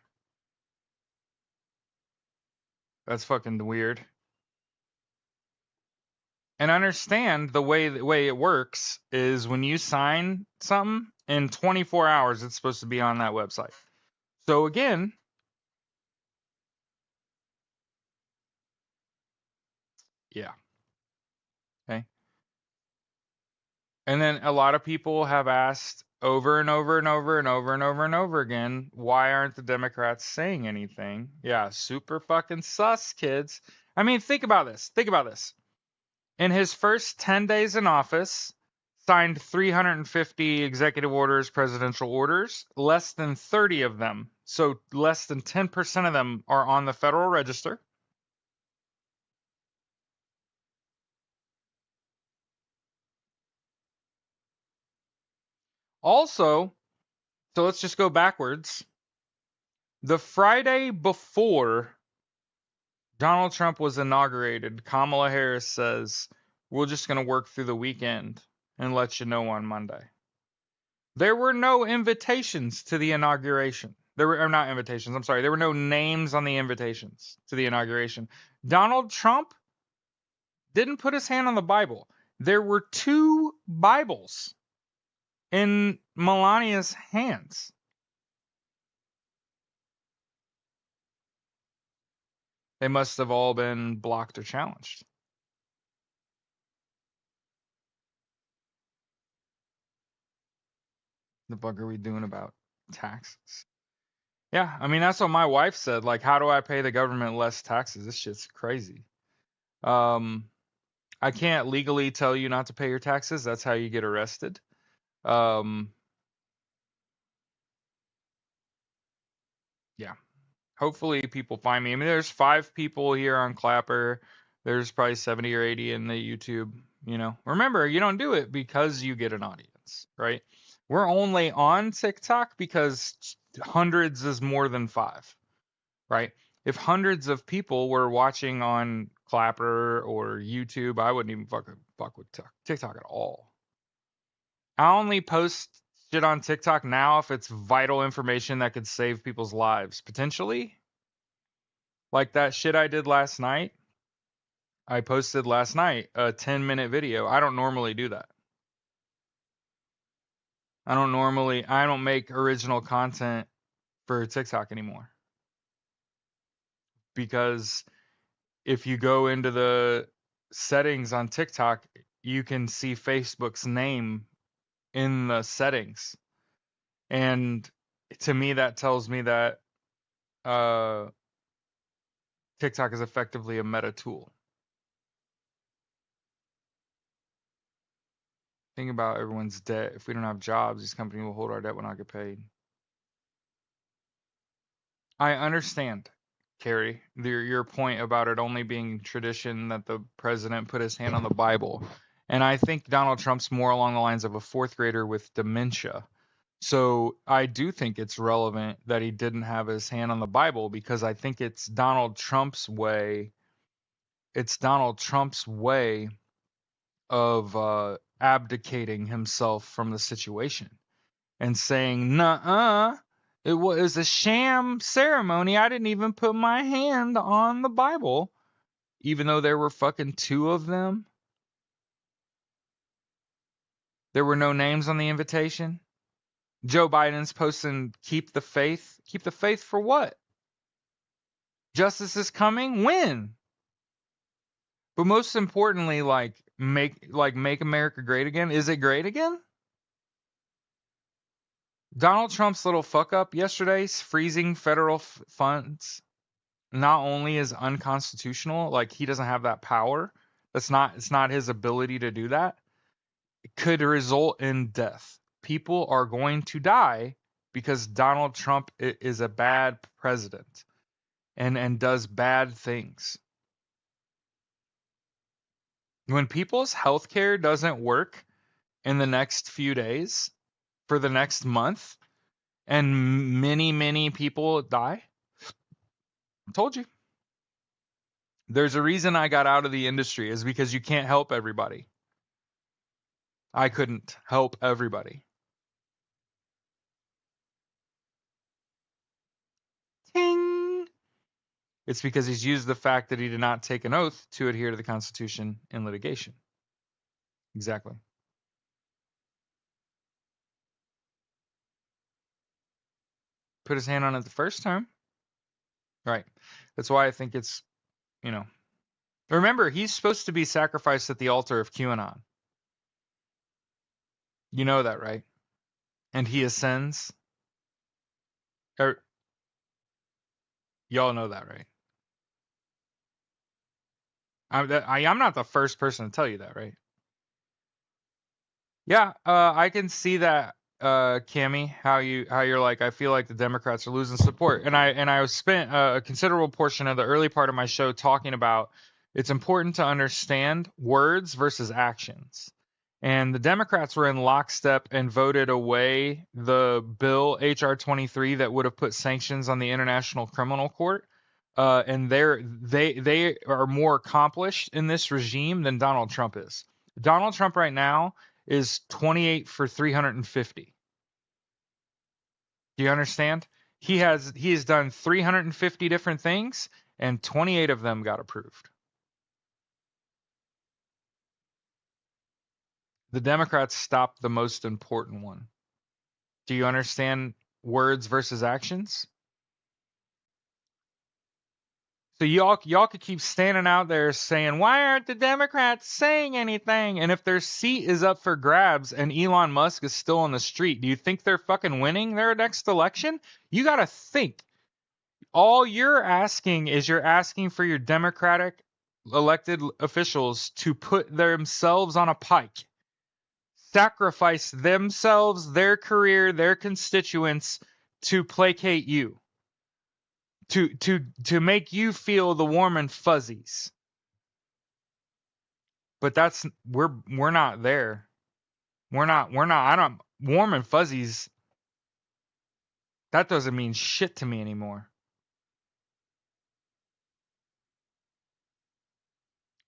Speaker 1: That's fucking weird. And understand the way it works is when you sign something in 24 hours, it's supposed to be on that website. So again, yeah, okay. And then a lot of people have asked over and over and over and over and over and over again, why aren't the Democrats saying anything? Yeah, super fucking sus, kids. I mean, think about this. Think about this. In his first 10 days in office, signed 350 executive orders, presidential orders, less than 30 of them, so less than 10% of them are on the Federal Register. Also, so let's just go backwards. The Friday before Donald Trump was inaugurated, Kamala Harris says, we're just going to work through the weekend and let you know on Monday. There were no invitations to the inauguration. There were not invitations. I'm sorry. There were no names on the invitations to the inauguration. Donald Trump didn't put his hand on the Bible. There were 2 Bibles in Melania's hands. They must have all been blocked or challenged. The fuck are we doing about taxes? Yeah, I mean that's what my wife said. Like, how do I pay the government less taxes? This shit's crazy. Um, I can't legally tell you not to pay your taxes. That's how you get arrested. Um, yeah. Hopefully people find me. I mean, there's 5 people here on Clapper. There's probably 70 or 80 in the YouTube. Remember, you don't do it because you get an audience, right? We're only on TikTok because hundreds is more than 5, right? If hundreds of people were watching on Clapper or YouTube, I wouldn't even fuck with TikTok at all. I only post shit on TikTok now if it's vital information that could save people's lives, potentially. Like that shit I did last night. I posted last night a 10-minute video. I don't normally do that. I don't make original content for TikTok anymore. Because if you go into the settings on TikTok, you can see Facebook's name in the settings. And to me, that tells me that TikTok is effectively a meta tool. Think about everyone's debt. If we don't have jobs, these companies will hold our debt when I get paid. I understand, Carrie, your point about it only being tradition that the president put his hand on the Bible. And I think Donald Trump's more along the lines of a fourth grader with dementia. So I do think it's relevant that he didn't have his hand on the Bible, because I think it's Donald Trump's way. It's Donald Trump's way of abdicating himself from the situation and saying, "Nuh-uh, it was a sham ceremony. I didn't even put my hand on the Bible," even though there were fucking two of them. There were no names on the invitation. Joe Biden's posting, "Keep the faith." Keep the faith for what? Justice is coming? When? But most importantly, make America great again. Is it great again? Donald Trump's little fuck up yesterday, freezing federal funds, not only is unconstitutional, like he doesn't have that power. It's not his ability to do that. It could result in death. People are going to die because Donald Trump is a bad president and does bad things. When people's health care doesn't work in the next few days, for the next month, and many people die, I told you. There's a reason I got out of the industry, is because you can't help everybody. I couldn't help everybody. Ting! It's because he's used the fact that he did not take an oath to adhere to the Constitution in litigation. Exactly. Put his hand on it the first time. Right. That's why I think it's, you know. Remember, he's supposed to be sacrificed at the altar of QAnon. You know that, right? And he ascends. Y'all know that, right? I'm not the first person to tell you that, right? Yeah, I can see that, Cammy, how you're like, I feel like the Democrats are losing support, and I spent a considerable portion of the early part of my show talking about it's important to understand words versus actions. And the Democrats were in lockstep and voted away the bill HR 23 that would have put sanctions on the International Criminal Court. And they are more accomplished in this regime than Donald Trump is. Donald Trump right now is 28 for 350. Do you understand? He has done 350 different things, and 28 of them got approved. The Democrats stopped the most important one. Do you understand words versus actions? So y'all could keep standing out there saying, "Why aren't the Democrats saying anything?" And if their seat is up for grabs and Elon Musk is still on the street, do you think they're fucking winning their next election? You got to think. All you're asking is you're asking for your Democratic elected officials to put themselves on a pike, sacrifice themselves, their career, their constituents to placate you, to make you feel the warm and fuzzies. But we're not there. We're not I don't warm and fuzzies. That doesn't mean shit to me anymore.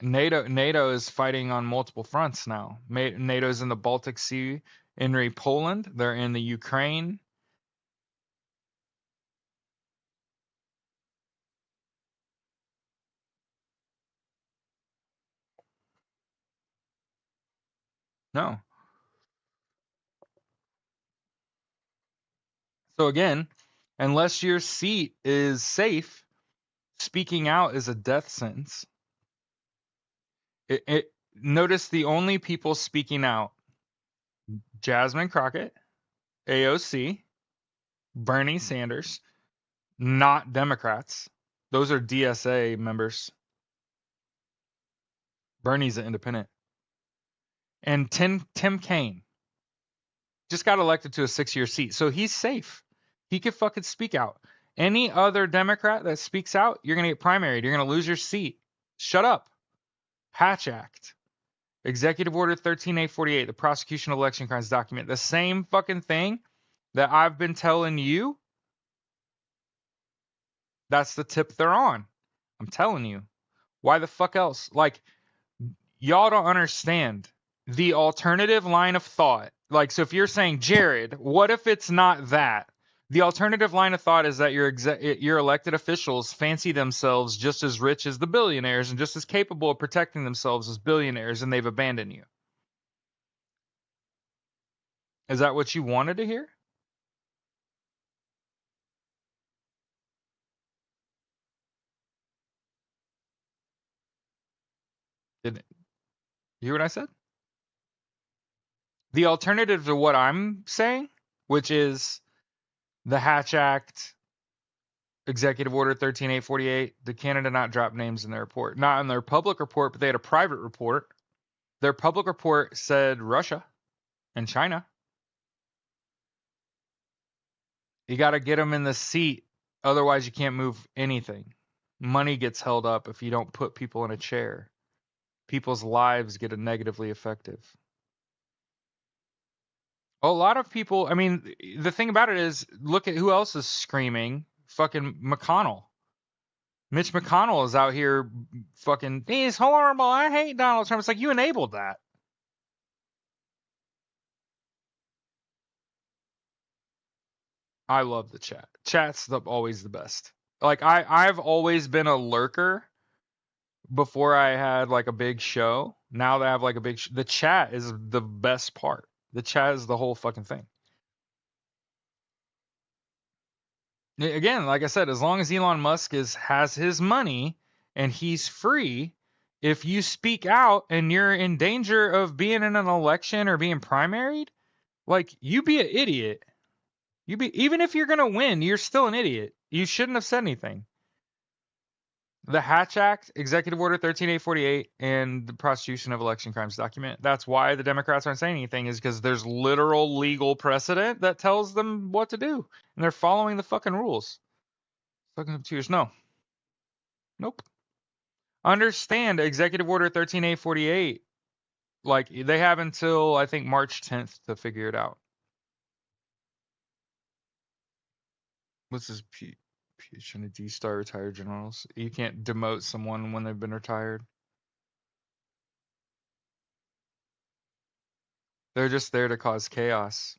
Speaker 1: NATO is fighting on multiple fronts now. NATO's in the Baltic Sea, in Poland. They're in the Ukraine. No. So again, unless your seat is safe, Speaking out is a death sentence. Notice the only people speaking out: Jasmine Crockett, AOC, Bernie Sanders, not Democrats. Those are DSA members. Bernie's an independent. And Tim Kaine just got elected to a 6-year seat, so he's safe. He could fucking speak out. Any other Democrat that speaks out, you're going to get primaried. You're going to lose your seat. Shut up. Hatch Act. Executive Order 13A48, the Prosecution of Election Crimes document. The same fucking thing that I've been telling you. That's the tip they're on. I'm telling you. Why the fuck else? Like, y'all don't understand the alternative line of thought. Like, so if you're saying, Jared, what if it's not that? The alternative line of thought is that your elected officials fancy themselves just as rich as the billionaires and just as capable of protecting themselves as billionaires, and they've abandoned you. Is that what you wanted to hear? Did you hear what I said? The alternative to what I'm saying, which is the Hatch Act, Executive Order 13848, did Canada not drop names in their report? Not in their public report, but they had a private report. Their public report said Russia and China. You got to get them in the seat. Otherwise, you can't move anything. Money gets held up if you don't put people in a chair. People's lives get negatively affected. A lot of people, I mean, the thing about it is, look at who else is screaming. Fucking McConnell. Mitch McConnell is out here fucking, he's horrible. I hate Donald Trump. It's like, you enabled that. I love the chat. Chat's always the best. Like, I've always been a lurker before I had like a big show. Now that I have like a big the chat is the best part. The chat is the whole fucking thing. Again, like I said, as long as Elon Musk has his money and he's free, if you speak out and you're in danger of being in an election or being primaried, like, you be an idiot. Even if you're gonna win, you're still an idiot. You shouldn't have said anything. The Hatch Act, Executive Order 13848, and the Prosecution of Election Crimes document. That's why the Democrats aren't saying anything, is because there's literal legal precedent that tells them what to do, and they're following the fucking rules. Fucking obtuse. No. Nope. Understand Executive Order 13848. Like, they have until, I think, March 10th to figure it out. What's this? Trying to D-star retired generals. You can't demote someone when they've been retired. They're just there to cause chaos.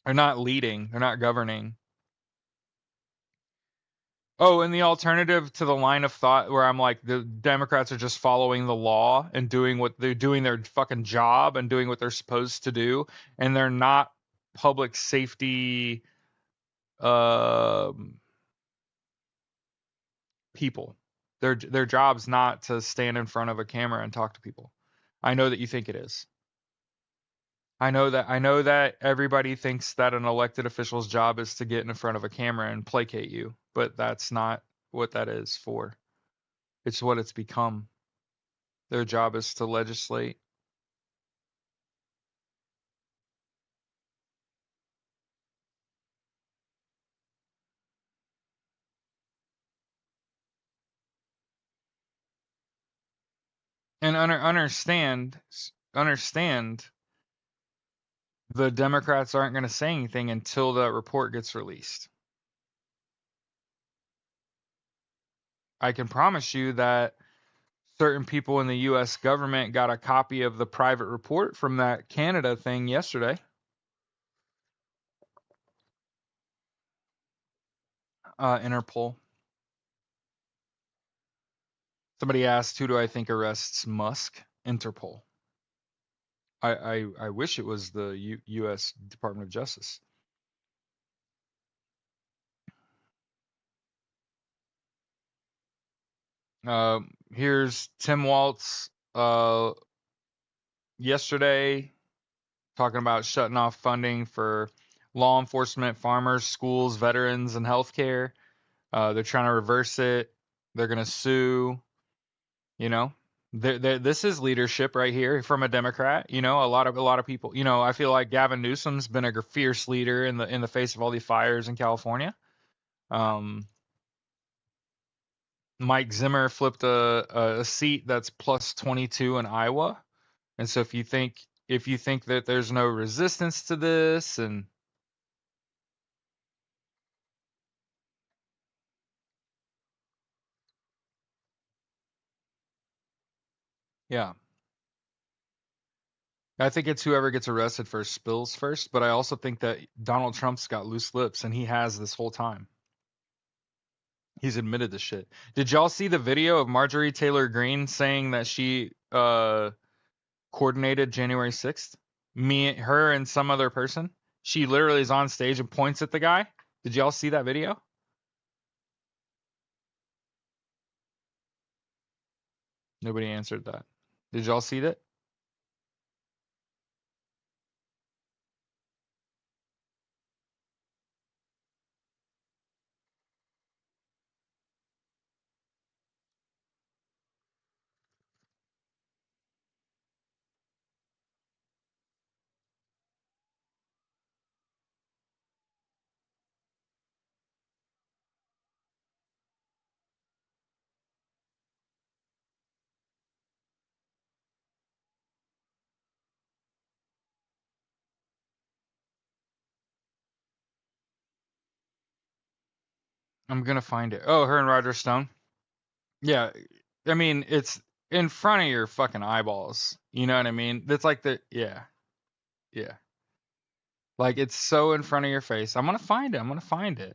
Speaker 1: They're not leading. They're not governing. Oh, and the alternative to the line of thought where I'm like, the Democrats are just following the law and doing what they're doing, their fucking job and doing what they're supposed to do, and they're not public safety people. Their job's not to stand in front of a camera and talk to people. I know that you think it is. I know that everybody thinks that an elected official's job is to get in front of a camera and placate you, but that's not what that is for. It's what it's become. Their job is to legislate. And understand, the Democrats aren't going to say anything until that report gets released. I can promise you that certain people in the U.S. government got a copy of the private report from that Canada thing yesterday. Interpol. Somebody asked, who do I think arrests Musk? Interpol. I wish it was the U.S. Department of Justice. Here's Tim Walz yesterday talking about shutting off funding for law enforcement, farmers, schools, veterans, and healthcare. They're trying to reverse it. They're gonna sue. You know, this is leadership right here from a Democrat. You know, a lot of people. You know, I feel like Gavin Newsom's been a fierce leader in the face of all these fires in California. Um, Mike Zimmer flipped a seat that's plus 22 in Iowa, and so if you think that there's no resistance to this, and yeah, I think it's whoever gets arrested first spills first. But I also think that Donald Trump's got loose lips, and he has this whole time. He's admitted the shit. Did y'all see the video of Marjorie Taylor Greene saying that she coordinated January 6th? Her, and some other person. She literally is on stage and points at the guy. Did y'all see that video? Nobody answered that. Did y'all see that? I'm gonna find it. Oh, her and Roger Stone. Yeah, I mean it's in front of your fucking eyeballs. You know what I mean? That's like yeah. Like it's so in front of your face. I'm gonna find it. I'm gonna find it.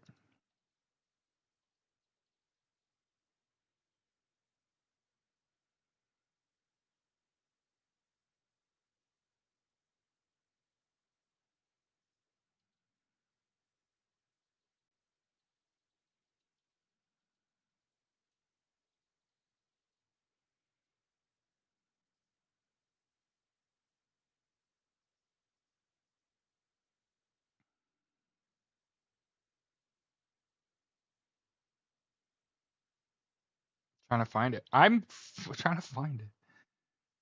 Speaker 1: Trying to find it. Trying to find it.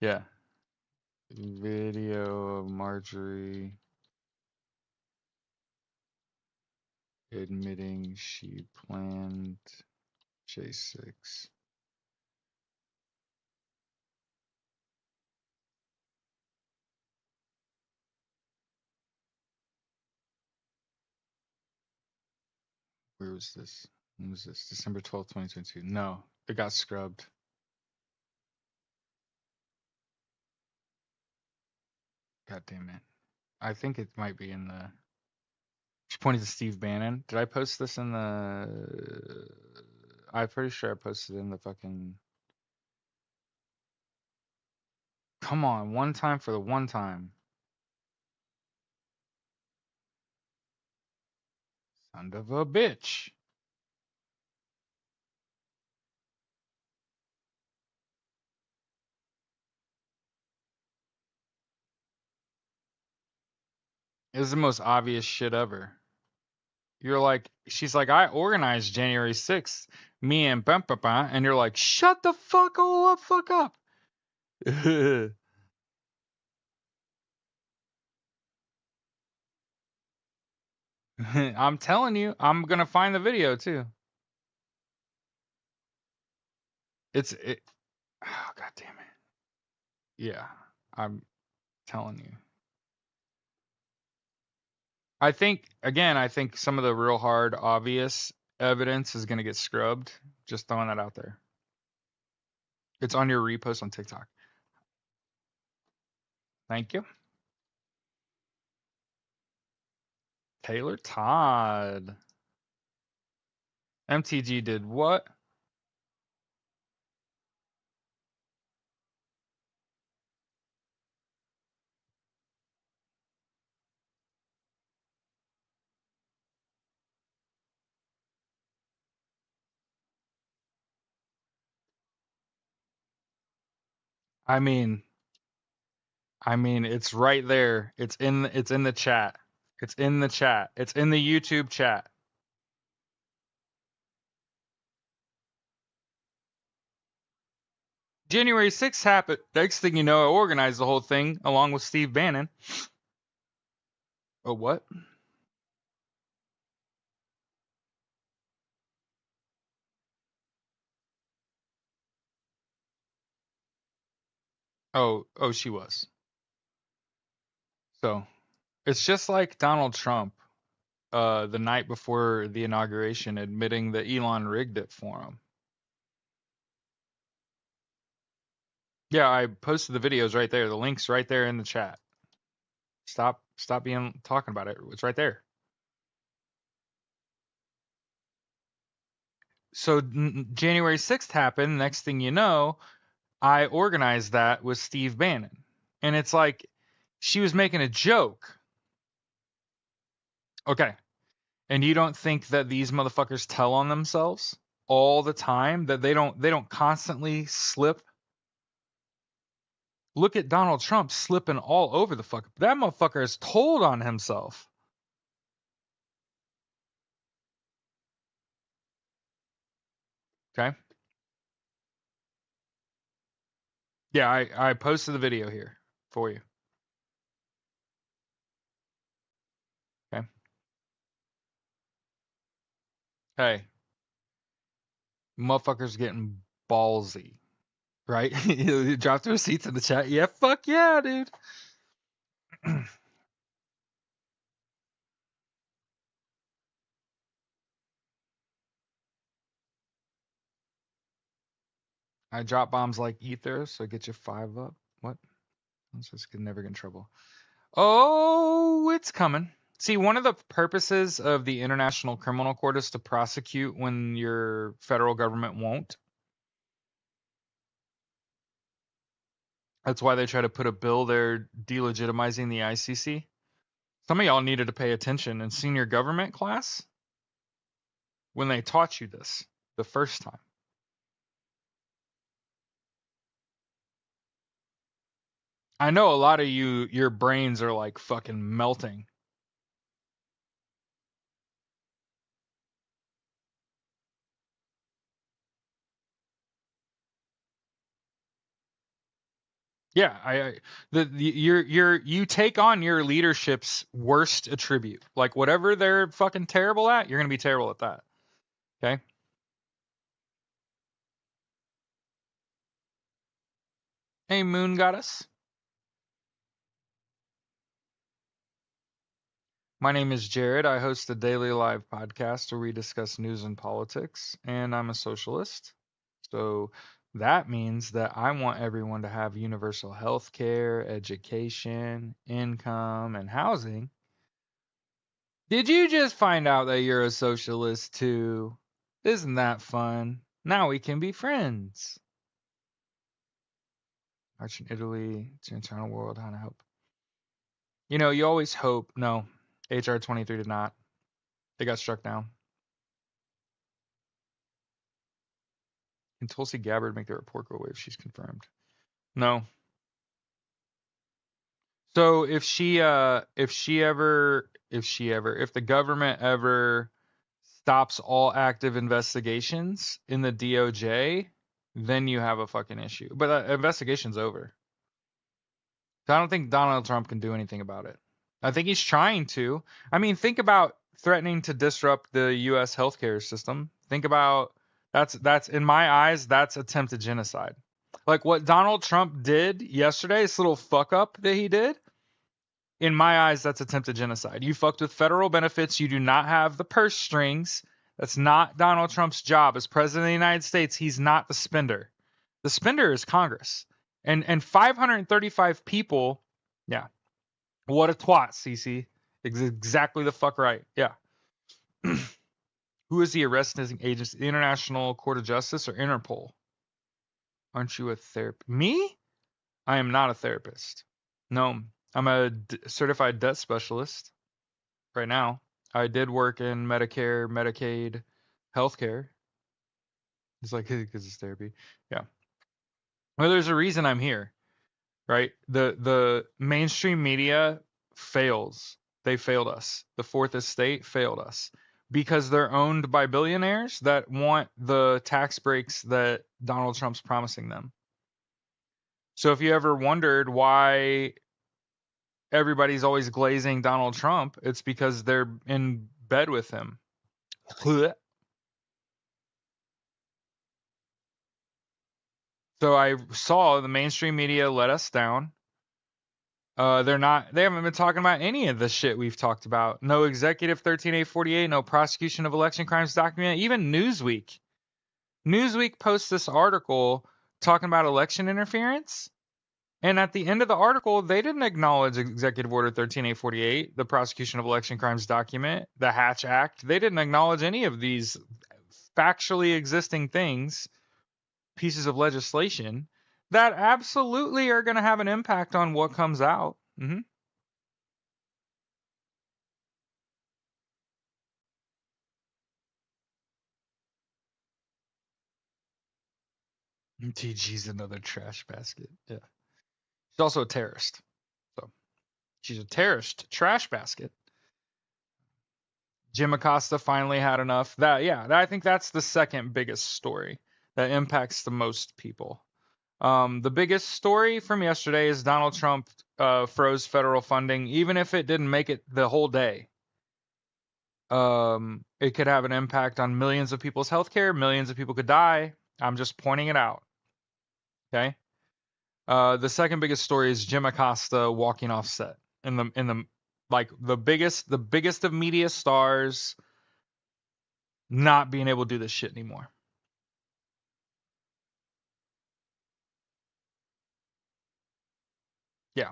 Speaker 1: Yeah. Video of Marjorie admitting she planned J6. Where was this? When was this? December 12th, 2022. No, it got scrubbed. God damn it. I think it might be in the. She pointed to Steve Bannon. Did I post this in the. I'm pretty sure I posted it in the fucking. Come on, one time for the one time. Son of a bitch. It was the most obvious shit ever. You're like, she's like, I organized January 6th, me and Bumpa, and you're like, shut the fuck up. I'm telling you, I'm gonna find the video too. It. Oh, God damn it. Yeah, I'm telling you. I think some of the real hard, obvious evidence is gonna get scrubbed. Just throwing that out there. It's on your repost on TikTok. Thank you. Taylor Todd. MTG did what? I mean, it's right there. It's in the chat. It's in the chat. It's in the YouTube chat. January 6th happened. Next thing you know, I organized the whole thing along with Steve Bannon. Oh, what? Oh, she was. So it's just like Donald Trump, the night before the inauguration, admitting that Elon rigged it for him. Yeah, I posted the videos right there. The link's right there in the chat. Stop being talking about it. It's right there. So January 6th happened. Next thing you know, I organized that with Steve Bannon. And it's like she was making a joke. Okay. And you don't think that these motherfuckers tell on themselves all the time, that they don't constantly slip? Look at Donald Trump slipping all over the fuck. That motherfucker is told on himself. Okay? Yeah, I posted the video here for you. Okay? Hey, motherfuckers getting ballsy, right? You drop the receipts in the chat. Yeah, fuck yeah, dude. I drop bombs like ether, so get you 5 up. What? Let's just never get in trouble. Oh, it's coming. See, one of the purposes of the International Criminal Court is to prosecute when your federal government won't. That's why they try to put a bill there delegitimizing the ICC. Some of y'all needed to pay attention in senior government class when they taught you this the first time. I know a lot of you, your brains are like fucking melting. Yeah, you take on your leadership's worst attribute. Like whatever they're fucking terrible at, you're gonna be terrible at that. Okay? Hey, Moon Goddess. My name is Jared. I host a daily live podcast where we discuss news and politics, and I'm a socialist. So that means that I want everyone to have universal health care, education, income, and housing. Did you just find out that you're a socialist too? Isn't that fun? Now we can be friends. March in Italy, to internal world, how to help. You know, you always hope. No, HR 23 did not. They got struck down. Can Tulsi Gabbard make the report go away if she's confirmed? No. So if the government ever stops all active investigations in the DOJ, then you have a fucking issue. But investigation's over. So I don't think Donald Trump can do anything about it. I think he's trying to. I mean, think about threatening to disrupt the U.S. healthcare system. Think about that's in my eyes, that's attempted genocide. Like what Donald Trump did yesterday, this little fuck up that he did, in my eyes, that's attempted genocide. You fucked with federal benefits. You do not have the purse strings. That's not Donald Trump's job as president of the United States. He's not the spender. The spender is Congress. And 535 people, yeah. What a twat, CC. Exactly the fuck right. Yeah. Who is the arresting agency? The International Court of Justice or Interpol? Aren't you a therapist? Me? I am not a therapist. No, I'm a certified debt specialist right now. I did work in Medicare, Medicaid, healthcare. It's like because it's therapy. Yeah. Well, there's a reason I'm here. right? The mainstream media fails. They failed us. The fourth estate failed us because they're owned by billionaires that want the tax breaks that Donald Trump's promising them. So if you ever wondered why everybody's always glazing Donald Trump, it's because they're in bed with him. So I saw the mainstream media let us down. They haven't been talking about any of the shit we've talked about. No executive 13848, no prosecution of election crimes document, even Newsweek. Newsweek posts this article talking about election interference. And at the end of the article, they didn't acknowledge Executive Order 13848, the prosecution of election crimes document, the Hatch Act. They didn't acknowledge any of these factually existing things, pieces of legislation that absolutely are going to have an impact on what comes out. TG's another trash basket. Yeah. She's also a terrorist. So she's a terrorist trash basket. Jim Acosta finally had enough. I think that's the second biggest story that impacts the most people. The biggest story from yesterday is Donald Trump froze federal funding, even if it didn't make it the whole day. It could have an impact on millions of people's healthcare. Millions of people could die. I'm just pointing it out. Okay. The second biggest story is Jim Acosta walking off set in the like the biggest of media stars not being able to do this shit anymore. Yeah.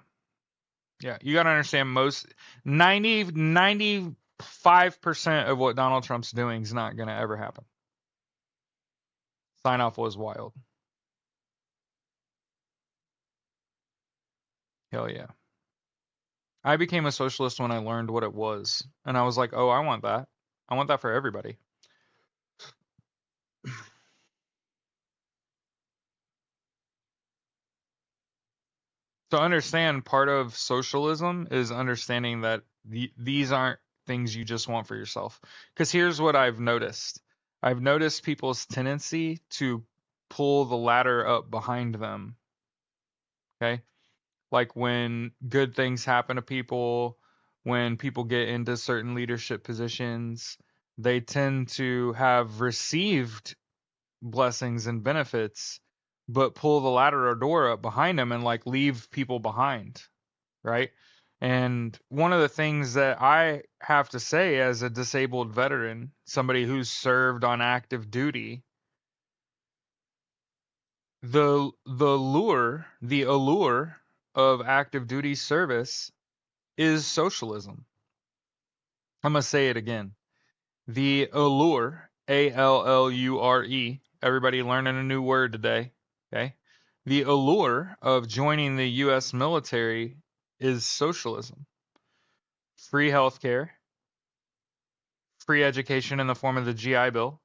Speaker 1: Yeah. You got to understand most 95% of what Donald Trump's doing is not going to ever happen. Sign off was wild. Hell yeah. I became a socialist when I learned what it was. And I was like, oh, I want that. I want that for everybody. To understand, part of socialism is understanding that these aren't things you just want for yourself. Because here's what I've noticed. I've noticed people's tendency to pull the ladder up behind them. Okay? Like when good things happen to people, when people get into certain leadership positions, they tend to have received blessings and benefits, but pull the ladder or door up behind them and like leave people behind, right? And one of the things that I have to say as a disabled veteran, somebody who's served on active duty, the allure of active duty service is socialism. I'm going to say it again. The allure, ALLURE, everybody learning a new word today, okay? The allure of joining the US military is socialism. Free healthcare, free education in the form of the GI Bill,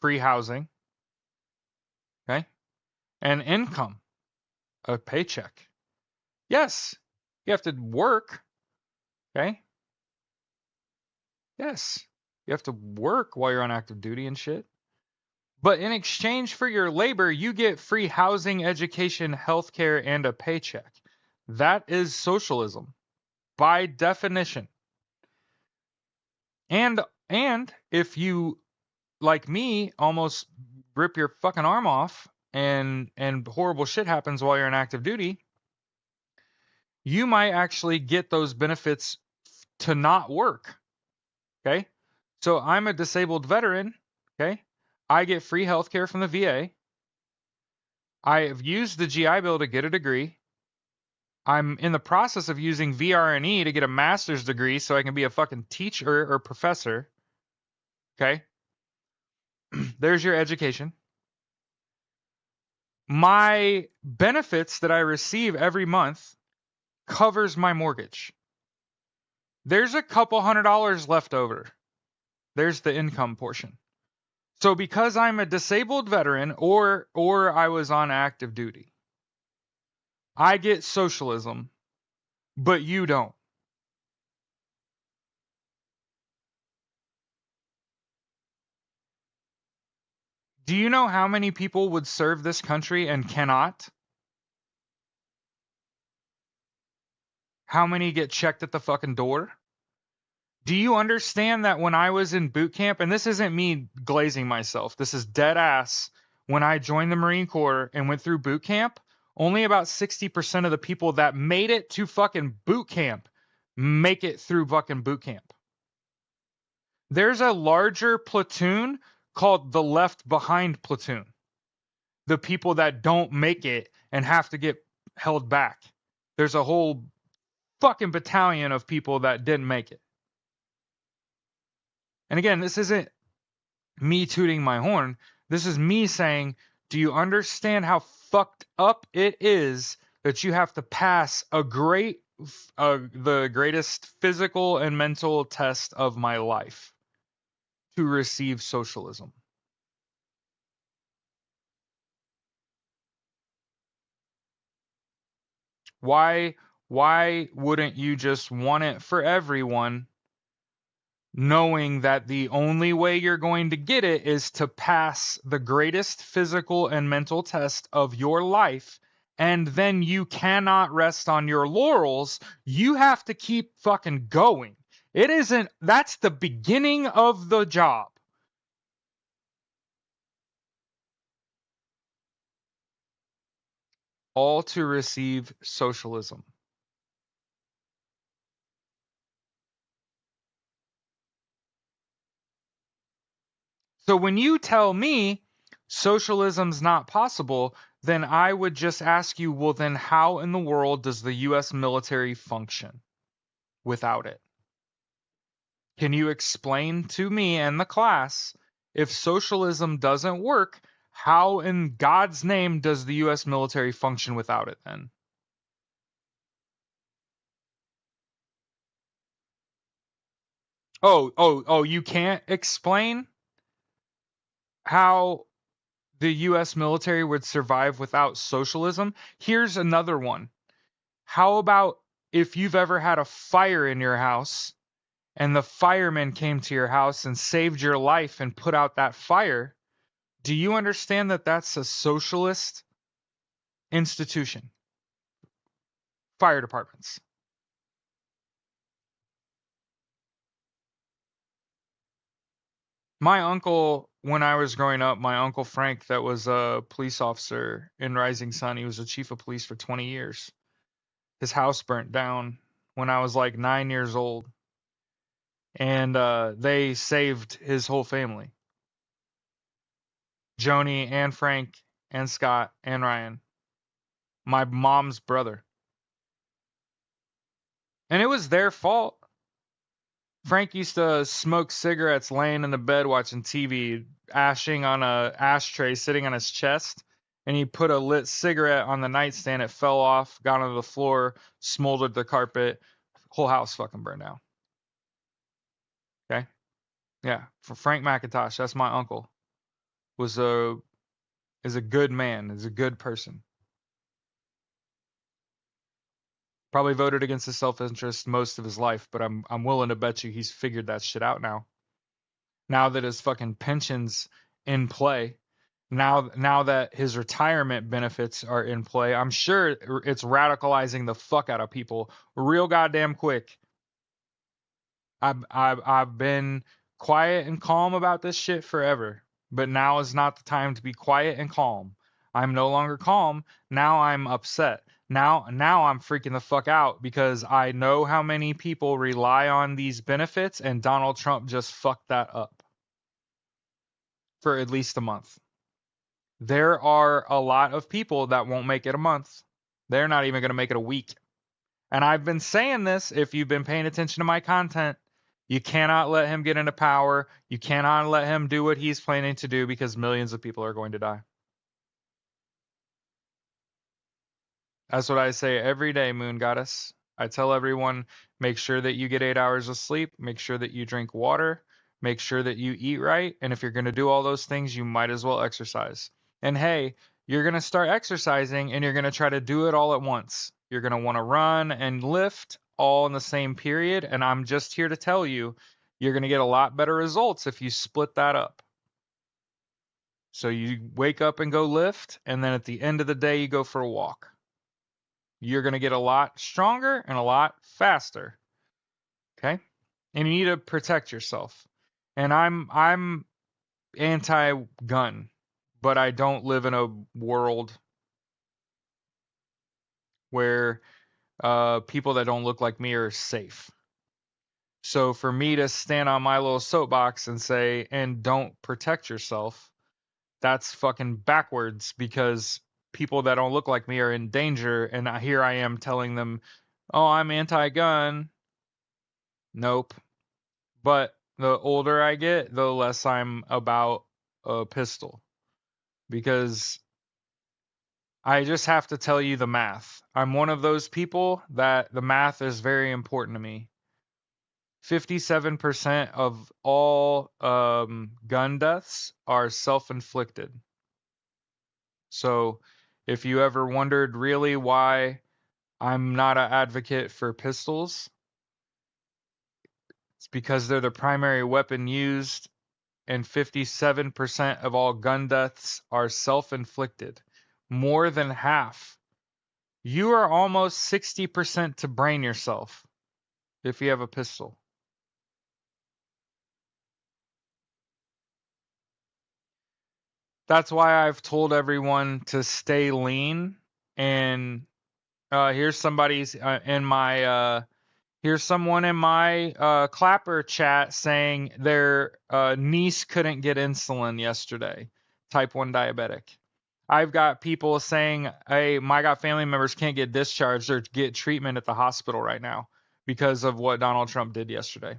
Speaker 1: free housing, okay? And income, a paycheck. Yes, you have to work, okay? Yes, you have to work while you're on active duty and shit. But in exchange for your labor, you get free housing, education, healthcare, and a paycheck. That is socialism by definition. And if you, like me, almost rip your fucking arm off and horrible shit happens while you're in active duty, you might actually get those benefits to not work. Okay? So I'm a disabled veteran, okay? I get free healthcare from the VA. I have used the GI Bill to get a degree. I'm in the process of using VRNE to get a master's degree so I can be a fucking teacher or professor. Okay? There's your education. My benefits that I receive every month covers my mortgage. There's a couple $100 left over. There's the income portion. So because I'm a disabled veteran or I was on active duty, I get socialism, but you don't. Do you know how many people would serve this country and cannot? How many get checked at the fucking door? Do you understand that when I was in boot camp, and this isn't me glazing myself, this is dead ass. When I joined the Marine Corps and went through boot camp, only about 60% of the people that made it to fucking boot camp make it through fucking boot camp. There's a larger platoon called the left behind platoon. The people that don't make it and have to get held back. There's a whole fucking battalion of people that didn't make it. And again, this isn't me tooting my horn. This is me saying, do you understand how fucked up it is that you have to pass the greatest physical and mental test of my life to receive socialism? Why wouldn't you just want it for everyone, knowing that the only way you're going to get it is to pass the greatest physical and mental test of your life, and then you cannot rest on your laurels. You have to keep fucking going. That's the beginning of the job. All to receive socialism. So when you tell me socialism's not possible, then I would just ask you, well, then how in the world does the US military function without it? Can you explain to me and the class, if socialism doesn't work, how in God's name does the US military function without it then? Oh, you can't explain how the US military would survive without socialism? Here's another one. How about if you've ever had a fire in your house and the firemen came to your house and saved your life and put out that fire? Do you understand that that's a socialist institution? Fire departments. My uncle, when I was growing up, my uncle Frank, that was a police officer in Rising Sun, he was a chief of police for 20 years. His house burnt down when I was like 9 years old, and they saved his whole family. Joni and Frank and Scott and Ryan, my mom's brother. And it was their fault. Frank used to smoke cigarettes laying in the bed watching TV, ashing on a ashtray sitting on his chest, and he put a lit cigarette on the nightstand. It fell off, got onto the floor, smoldered the carpet, whole house fucking burned down. Okay? Yeah. For Frank McIntosh, that's my uncle. Was a is a good man, is a good person. Probably voted against his self-interest most of his life, but I'm willing to bet you he's figured that shit out now. Now that his fucking pension's in play, now that his retirement benefits are in play, I'm sure it's radicalizing the fuck out of people real goddamn quick. I've been quiet and calm about this shit forever, but now is not the time to be quiet and calm. I'm no longer calm. Now I'm upset. Now I'm freaking the fuck out because I know how many people rely on these benefits, and Donald Trump just fucked that up for at least a month. There are a lot of people that won't make it a month. They're not even going to make it a week. And I've been saying this, if you've been paying attention to my content, you cannot let him get into power. You cannot let him do what he's planning to do because millions of people are going to die. That's what I say every day, Moon Goddess. I tell everyone, make sure that you get 8 hours of sleep. Make sure that you drink water. Make sure that you eat right. And if you're going to do all those things, you might as well exercise. And hey, you're going to start exercising and you're going to try to do it all at once. You're going to want to run and lift all in the same period. And I'm just here to tell you, you're going to get a lot better results if you split that up. So you wake up and go lift, and then at the end of the day, you go for a walk. You're going to get a lot stronger and a lot faster. Okay? And you need to protect yourself. And I'm anti-gun, but I don't live in a world where people that don't look like me are safe. So for me to stand on my little soapbox and say, and don't protect yourself, that's fucking backwards, because people that don't look like me are in danger. And here I am telling them, oh, I'm anti-gun. Nope. But the older I get, the less I'm about a pistol, because I just have to tell you the math. I'm one of those people that the math is very important to me. 57% of all gun deaths are self-inflicted. So if you ever wondered really why I'm not an advocate for pistols, it's because they're the primary weapon used, and 57% of all gun deaths are self-inflicted. More than half. You are almost 60% to brain yourself if you have a pistol. That's why I've told everyone to stay lean. And here's somebody's in my here's someone in my Clapper chat saying their niece couldn't get insulin yesterday, type 1 diabetic. I've got people saying, hey, my got family members can't get discharged or get treatment at the hospital right now because of what Donald Trump did yesterday.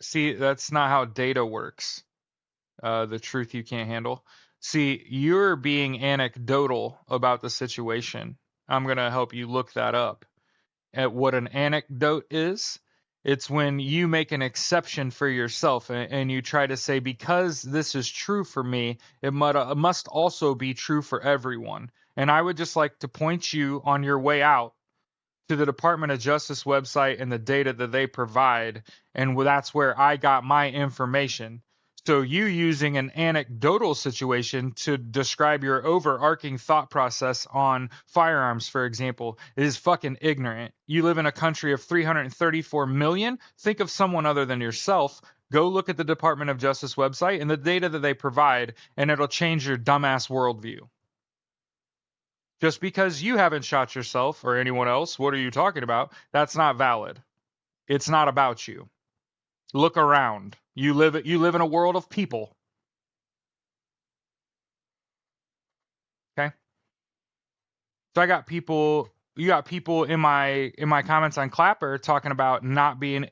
Speaker 1: See, that's not how data works. The truth you can't handle. See, you're being anecdotal about the situation. I'm going to help you look that up. At what an anecdote is, it's when you make an exception for yourself and you try to say, because this is true for me, it must also be true for everyone. And I would just like to point you on your way out to the Department of Justice website and the data that they provide, and that's where I got my information. So you using an anecdotal situation to describe your overarching thought process on firearms, for example, is fucking ignorant. You live in a country of 334 million. Think of someone other than yourself. Go look at the Department of Justice website and the data that they provide, and it'll change your dumbass worldview. Just because you haven't shot yourself or anyone else, what are you talking about? That's not valid. It's not about you. Look around. You live in a world of people. Okay? So you got people in my comments on Clapper talking about not being,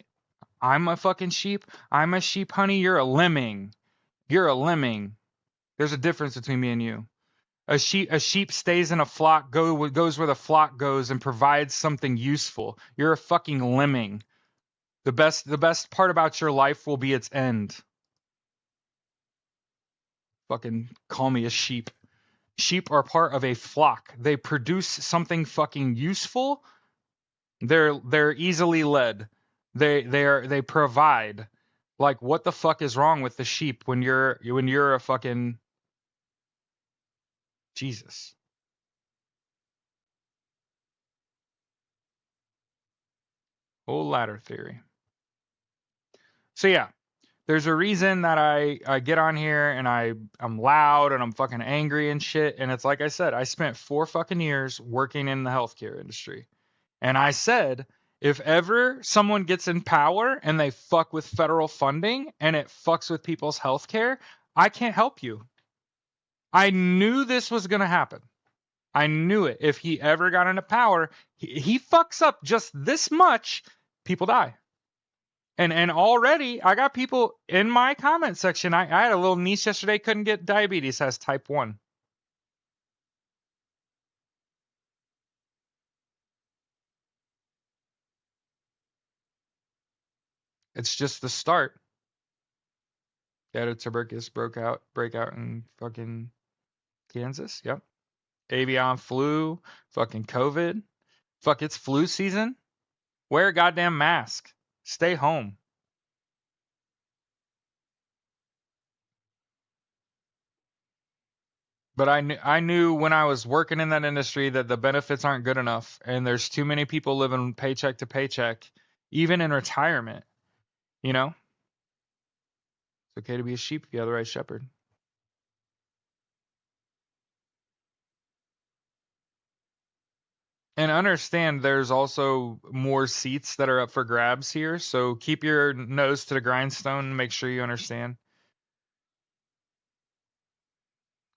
Speaker 1: I'm a fucking sheep. I'm a sheep, honey. You're a lemming. You're a lemming. There's a difference between me and you. A sheep stays in a flock, goes where the flock goes and provides something useful. You're a fucking lemming. The best part about your life will be its end. Fucking call me a sheep. Sheep are part of a flock. They produce something fucking useful. They're easily led. They provide. Like, what the fuck is wrong with the sheep when you're a fucking Jesus? Whole ladder theory. So yeah, there's a reason that I get on here and I'm loud and I'm fucking angry and shit. And it's like I said, I spent 4 fucking years working in the healthcare industry. And I said, if ever someone gets in power and they fuck with federal funding and it fucks with people's healthcare, I can't help you. I knew this was going to happen. I knew it. If he ever got into power, he fucks up just this much, people die. And already I got people in my comment section. I had a little niece yesterday, couldn't get diabetes, has type 1. It's just the start. Yeah, the tuberculosis breakout in fucking Kansas. Yep. Avian flu, fucking COVID. Fuck, it's flu season. Wear a goddamn mask. Stay home. But I knew when I was working in that industry that the benefits aren't good enough, and there's too many people living paycheck to paycheck, even in retirement. You know, it's okay to be a sheep if you have the right shepherd. And understand there's also more seats that are up for grabs here, so keep your nose to the grindstone and make sure you understand.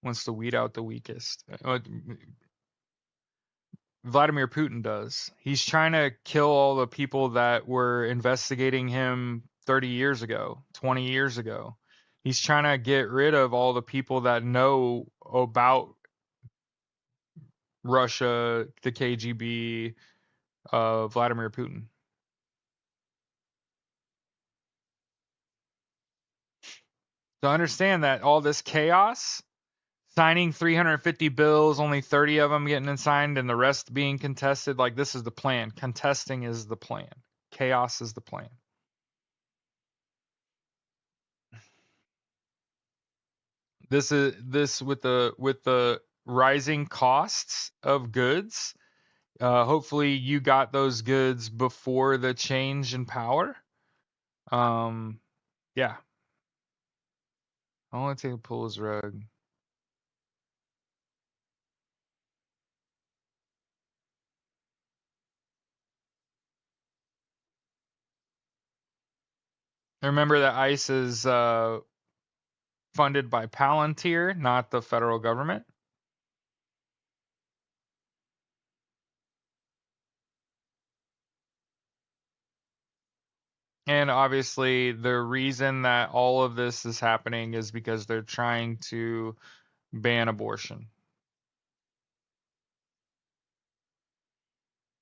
Speaker 1: Wants to weed out the weakest. Vladimir Putin does. He's trying to kill all the people that were investigating him 30 years ago, 20 years ago. He's trying to get rid of all the people that know about Russia, the KGB, Vladimir Putin. To understand that all this chaos, signing 350 bills, only 30 of them getting signed, and the rest being contested, like this is the plan. Contesting is the plan. Chaos is the plan. This with the rising costs of goods. Hopefully you got those goods before the change in power. Um, yeah. I want to take a pull his rug. Remember that ICE is funded by Palantir, not the federal government. And obviously, the reason that all of this is happening is because they're trying to ban abortion.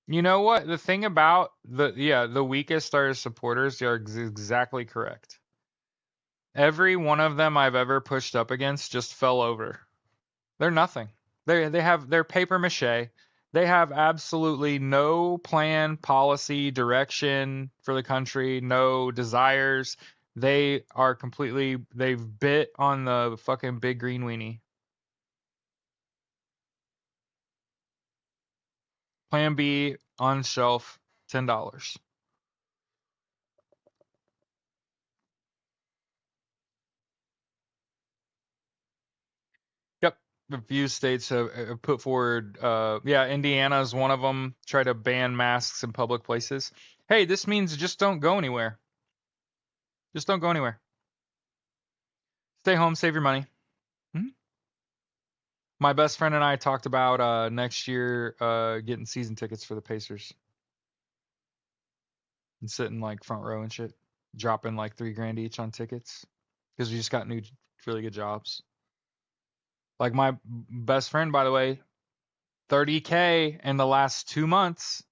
Speaker 1: You know what? The thing about the weakest are his supporters. You're exactly correct. Every one of them I've ever pushed up against just fell over. They're nothing. They're paper mache. They have absolutely no plan, policy, direction for the country, no desires. They've bit on the fucking big green weenie. Plan B on shelf, $10. Yep. A few states have put forward, yeah, Indiana is one of them, try to ban masks in public places. Hey, this means just don't go anywhere. Just don't go anywhere. Stay home, save your money. Hmm? My best friend and I talked about next year getting season tickets for the Pacers and sitting like front row and shit, dropping like 3 grand each on tickets because we just got new really good jobs. Like my best friend, by the way, 30K in the last 2 months.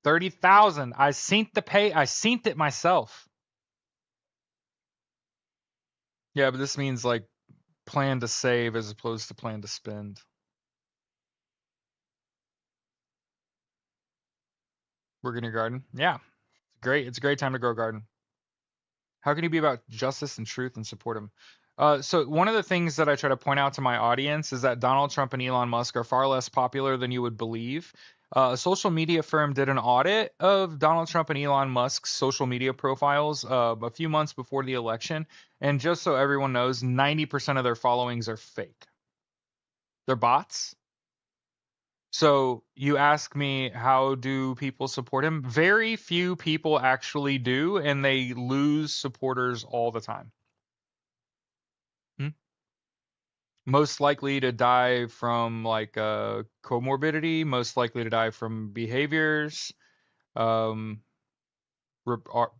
Speaker 1: 30,000. I synced the pay. I synced it myself. Yeah, but this means like plan to save as opposed to plan to spend. Work in your garden. Yeah, it's great. It's a great time to grow a garden. How can you be about justice and truth and support him? So one of the things that I try to point out to my audience is that Donald Trump and Elon Musk are far less popular than you would believe. A social media firm did an audit of Donald Trump and Elon Musk's social media profiles a few months before the election, and just so everyone knows, 90% of their followings are fake. They're bots. So you ask me, how do people support him? Very few people actually do, and they lose supporters all the time. Hmm? Most likely to die from like comorbidity, most likely to die from behaviors. Um,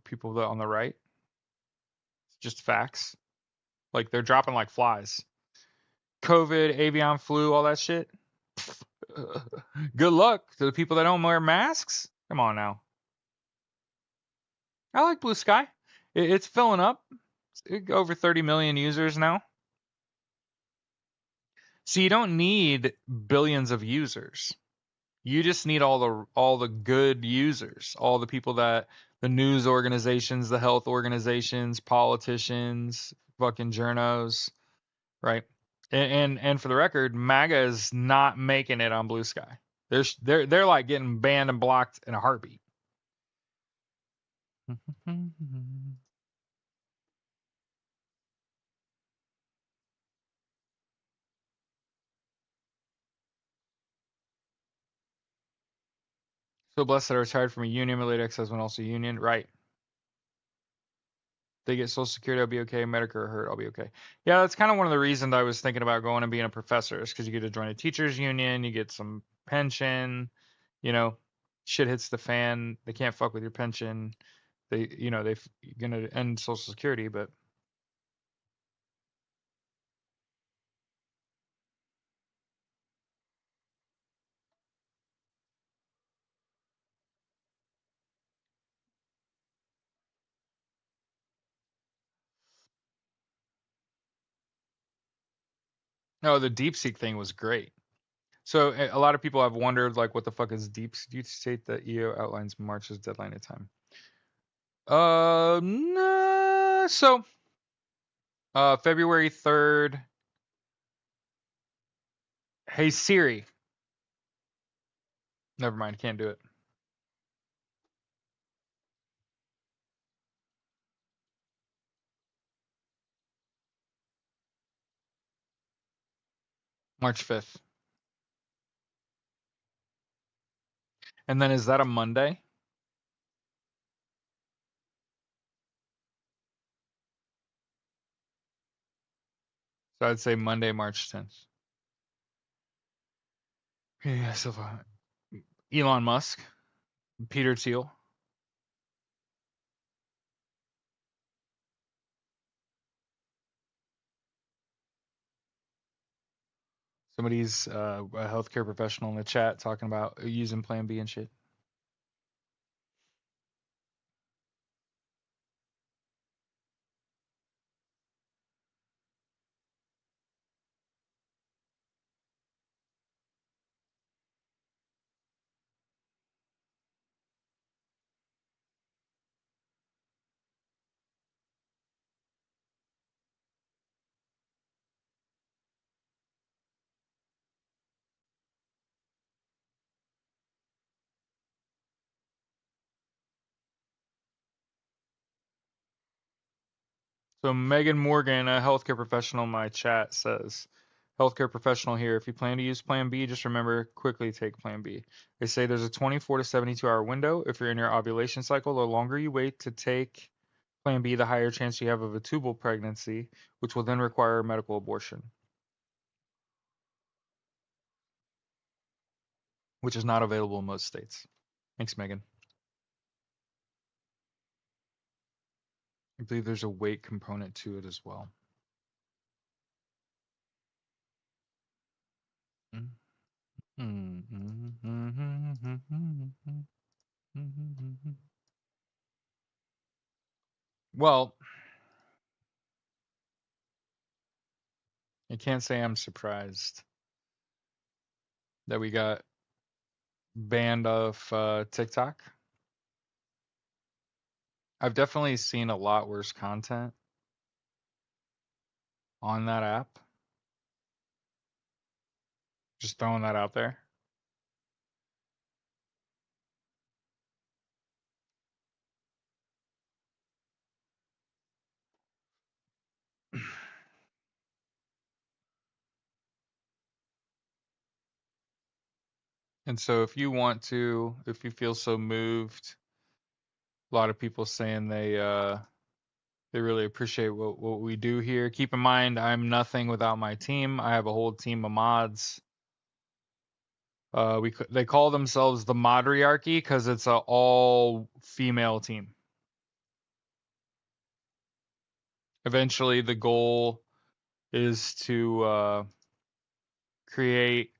Speaker 1: people on the right, just facts. Like they're dropping like flies. COVID, avian flu, all that shit. Good luck to the people that don't wear masks. Come on now. I like blue sky. It's filling up. over 30 million users now. So you don't need billions of users. You just need all the good users, all the people that the news organizations, the health organizations, politicians, fucking journos, right? And for the record, MAGA is not making it on Blue Sky. They're like getting banned and blocked in a heartbeat. So blessed that I retired from a union. My late ex-husband also union. Right. They get Social Security, I'll be okay. Medicare hurt, I'll be okay. Yeah, that's kind of one of the reasons I was thinking about going and being a professor is because you get to join a teachers union, you get some pension, you know, shit hits the fan, they can't fuck with your pension. They're gonna end Social Security, but no, the DeepSeek thing was great. So a lot of people have wondered like what the fuck is deep state that EO outlines March's deadline of time. No, so February 3rd. Hey Siri. Never mind, can't do it. March 5th. And then is that a Monday? So I'd say Monday, March 10th. Yeah, so Elon Musk, Peter Thiel. Somebody's a healthcare professional in the chat talking about using Plan B and shit. So Megan Morgan, a healthcare professional in my chat says, healthcare professional here, if you plan to use Plan B, just remember quickly take Plan B. They say there's a 24 to 72 hour window. If you're in your ovulation cycle, the longer you wait to take Plan B, the higher chance you have of a tubal pregnancy, which will then require a medical abortion, which is not available in most states. Thanks, Megan. I believe there's a weight component to it as well. Well, I can't say I'm surprised that we got banned off TikTok. I've definitely seen a lot worse content on that app. Just throwing that out there. And so if you feel so moved, a lot of people saying they really appreciate what we do here. Keep in mind, I'm nothing without my team. I have a whole team of mods. They call themselves the Modriarchy because it's a all female team. Eventually, the goal is to create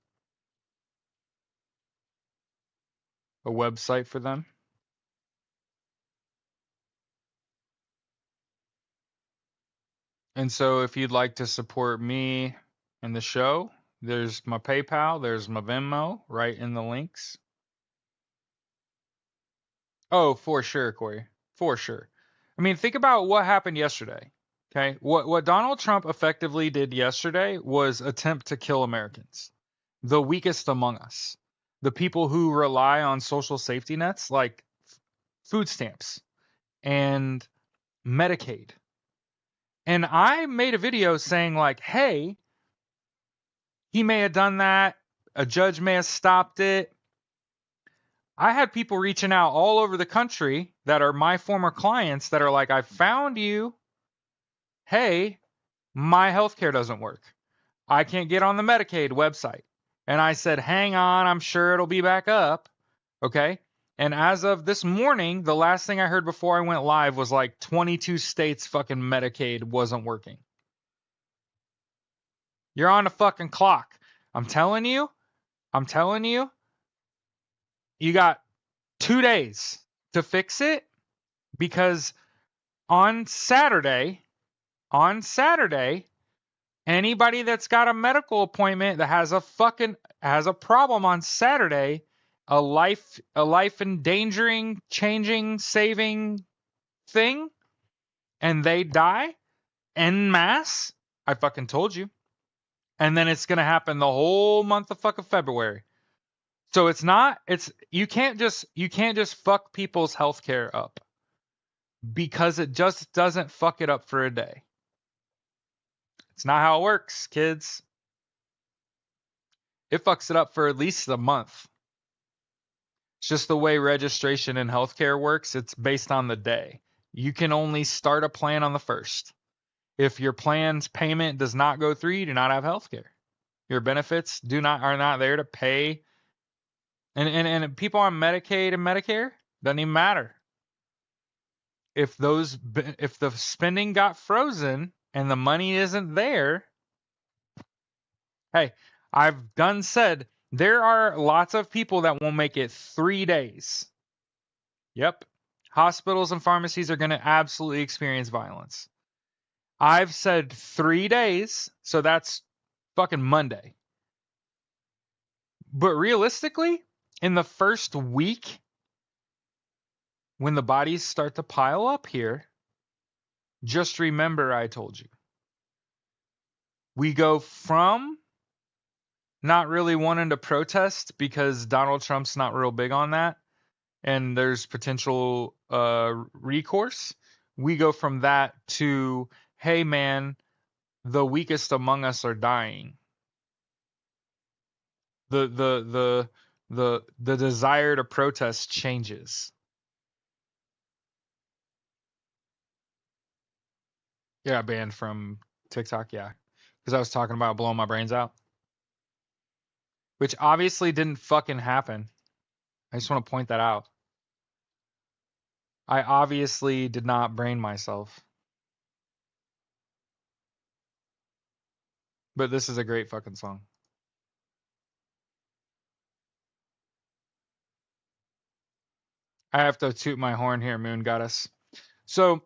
Speaker 1: a website for them. And so if you'd like to support me and the show, there's my PayPal, there's my Venmo right in the links. Oh, for sure, Corey. For sure. I mean, think about what happened yesterday. Okay? What Donald Trump effectively did yesterday was attempt to kill Americans. The weakest among us. The people who rely on social safety nets like food stamps and Medicaid. And I made a video saying like, "Hey, he may have done that. A judge may have stopped it." I had people reaching out all over the country that are my former clients that are like, "I found you. Hey, my healthcare doesn't work. I can't get on the Medicaid website." And I said, "Hang on, I'm sure it'll be back up." Okay. And as of this morning, the last thing I heard before I went live was like 22 states fucking Medicaid wasn't working. You're on the fucking clock. I'm telling you, you got 2 days to fix it because on Saturday, anybody that's got a medical appointment that has a problem on Saturday, a life endangering, changing, saving thing, and they die en masse, I fucking told you. And then it's gonna happen the whole month of fucking February. So you can't just fuck people's healthcare up because it just doesn't fuck it up for a day. It's not how it works, kids. It fucks it up for at least a month. It's just the way registration in healthcare works. It's based on the day. You can only start a plan on the first. If your plan's payment does not go through, you do not have healthcare. Your benefits are not there to pay. And people on Medicaid and Medicare, doesn't even matter. If the spending got frozen and the money isn't there, hey, I've done said there are lots of people that won't make it 3 days. Yep. Hospitals and pharmacies are going to absolutely experience violence. I've said 3 days, so that's fucking Monday. But realistically, in the first week, when the bodies start to pile up here, just remember I told you. We go from not really wanting to protest because Donald Trump's not real big on that, and there's potential recourse. We go from that to, hey man, the weakest among us are dying. The desire to protest changes. Yeah, banned from TikTok, yeah. Because I was talking about blowing my brains out. Which obviously didn't fucking happen. I just want to point that out. I obviously did not brain myself. But this is a great fucking song. I have to toot my horn here, Moon Goddess. So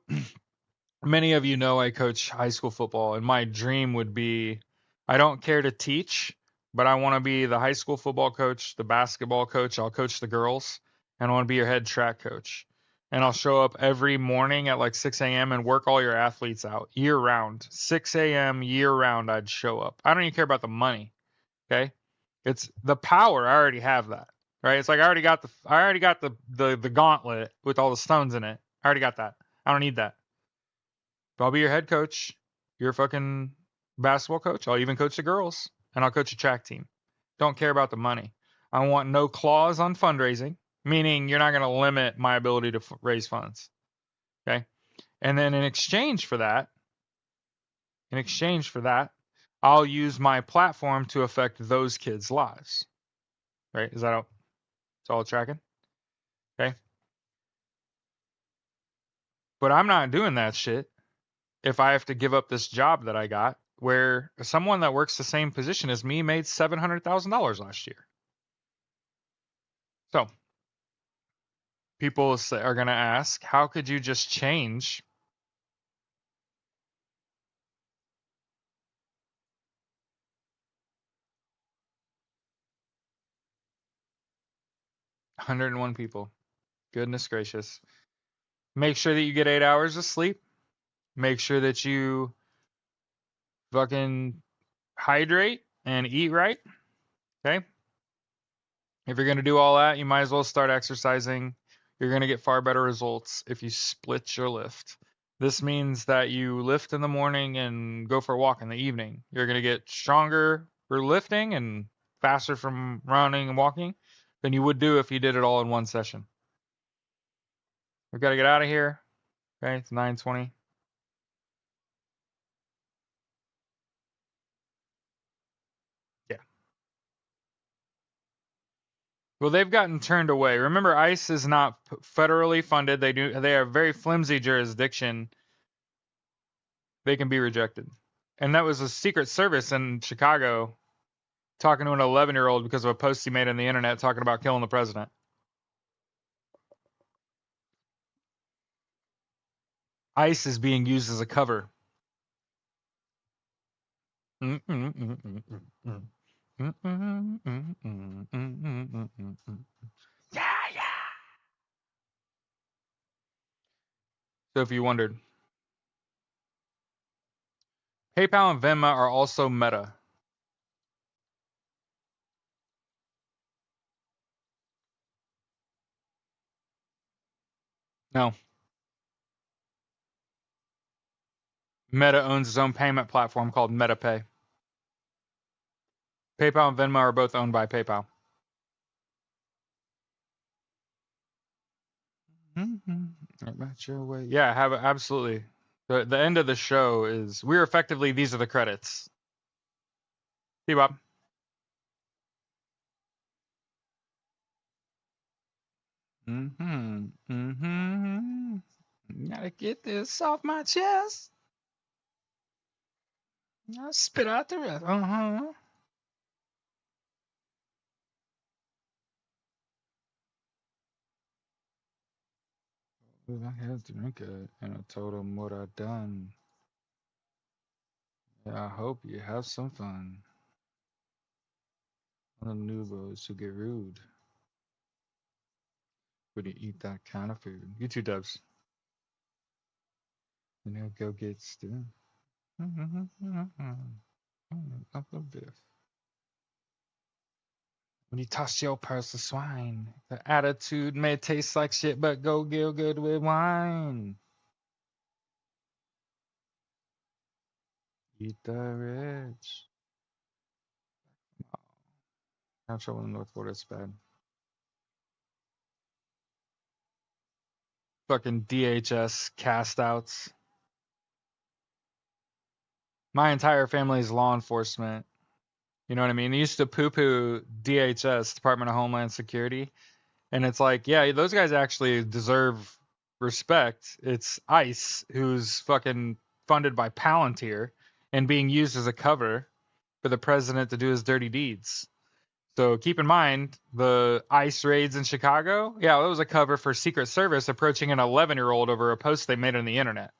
Speaker 1: many of you know I coach high school football, and my dream would be I don't care to teach, but I want to be the high school football coach, the basketball coach. I'll coach the girls, and I want to be your head track coach. And I'll show up every morning at like 6 a.m. and work all your athletes out year round. 6 a.m. year round, I'd show up. I don't even care about the money. Okay. It's the power. I already have that. Right. It's like I already got the gauntlet with all the stones in it. I already got that. I don't need that. But I'll be your head coach. You're a fucking basketball coach. I'll even coach the girls, and I'll coach a track team. Don't care about the money. I want no clause on fundraising, meaning you're not going to limit my ability to raise funds. Okay. And then in exchange for that, I'll use my platform to affect those kids' lives. Right? Is that all? It's all tracking? Okay. But I'm not doing that shit if I have to give up this job that I got where someone that works the same position as me made $700,000 last year. So people are going to ask, how could you just change 101 people. Goodness gracious. Make sure that you get 8 hours of sleep. Make sure that you fucking hydrate and eat right. Okay? If you're going to do all that, you might as well start exercising. You're going to get far better results if you split your lift. This means that you lift in the morning and go for a walk in the evening. You're going to get stronger for lifting and faster from running and walking than you would do if you did it all in one session. We've got to get out of here. Okay, it's 9:20. Yeah. Well, they've gotten turned away. Remember, ICE is not federally funded. They have very flimsy jurisdiction. They can be rejected. And that was a Secret Service in Chicago talking to an 11-year-old because of a post he made on the internet talking about killing the president. ICE is being used as a cover. Yeah, yeah. So if you wondered, PayPal and Venmo are also Meta. No. Meta owns its own payment platform called MetaPay. PayPal and Venmo are both owned by PayPal. About your way. Yeah, absolutely. The end of the show is we're effectively these are the credits. See, Bob. Gotta get this off my chest. I'll spit out the rest. I had to drink it, and I told him what I'd done. Yeah, I hope you have some fun. The noobos who get rude when you eat that kind of food. You too, Dubs. You know, go get stew. When you toss your purse to swine, the attitude may taste like shit, but go get good with wine. Eat the rich. I'm sure in North Florida it's bad. Fucking DHS cast outs. My entire family is law enforcement. You know what I mean? I used to poo-poo DHS, Department of Homeland Security. And it's like, yeah, those guys actually deserve respect. It's ICE who's fucking funded by Palantir and being used as a cover for the president to do his dirty deeds. So keep in mind the ICE raids in Chicago. Yeah, that was a cover for Secret Service approaching an 11-year-old over a post they made on the internet.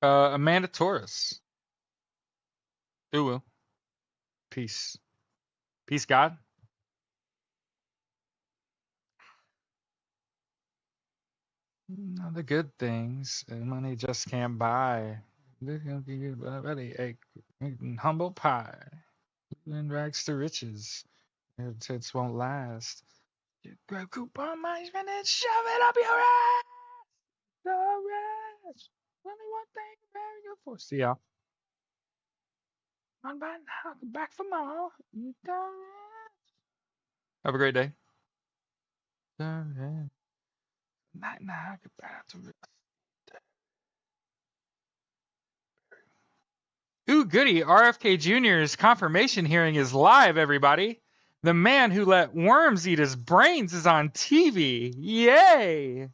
Speaker 1: Amanda Torres. Ooh, peace. Peace, God. The good things money just can't buy. They're gonna give you a humble pie. And rags to riches. Your tits won't last. You grab coupon money and shove it up your ass. The rich. Only one thing very good for. See y'all. On by now, back for more. You the rich. Have a great day. The rich. Night now, goodbye to rich. Ooh, goody. RFK Jr.'s confirmation hearing is live, everybody. The man who let worms eat his brains is on TV. Yay!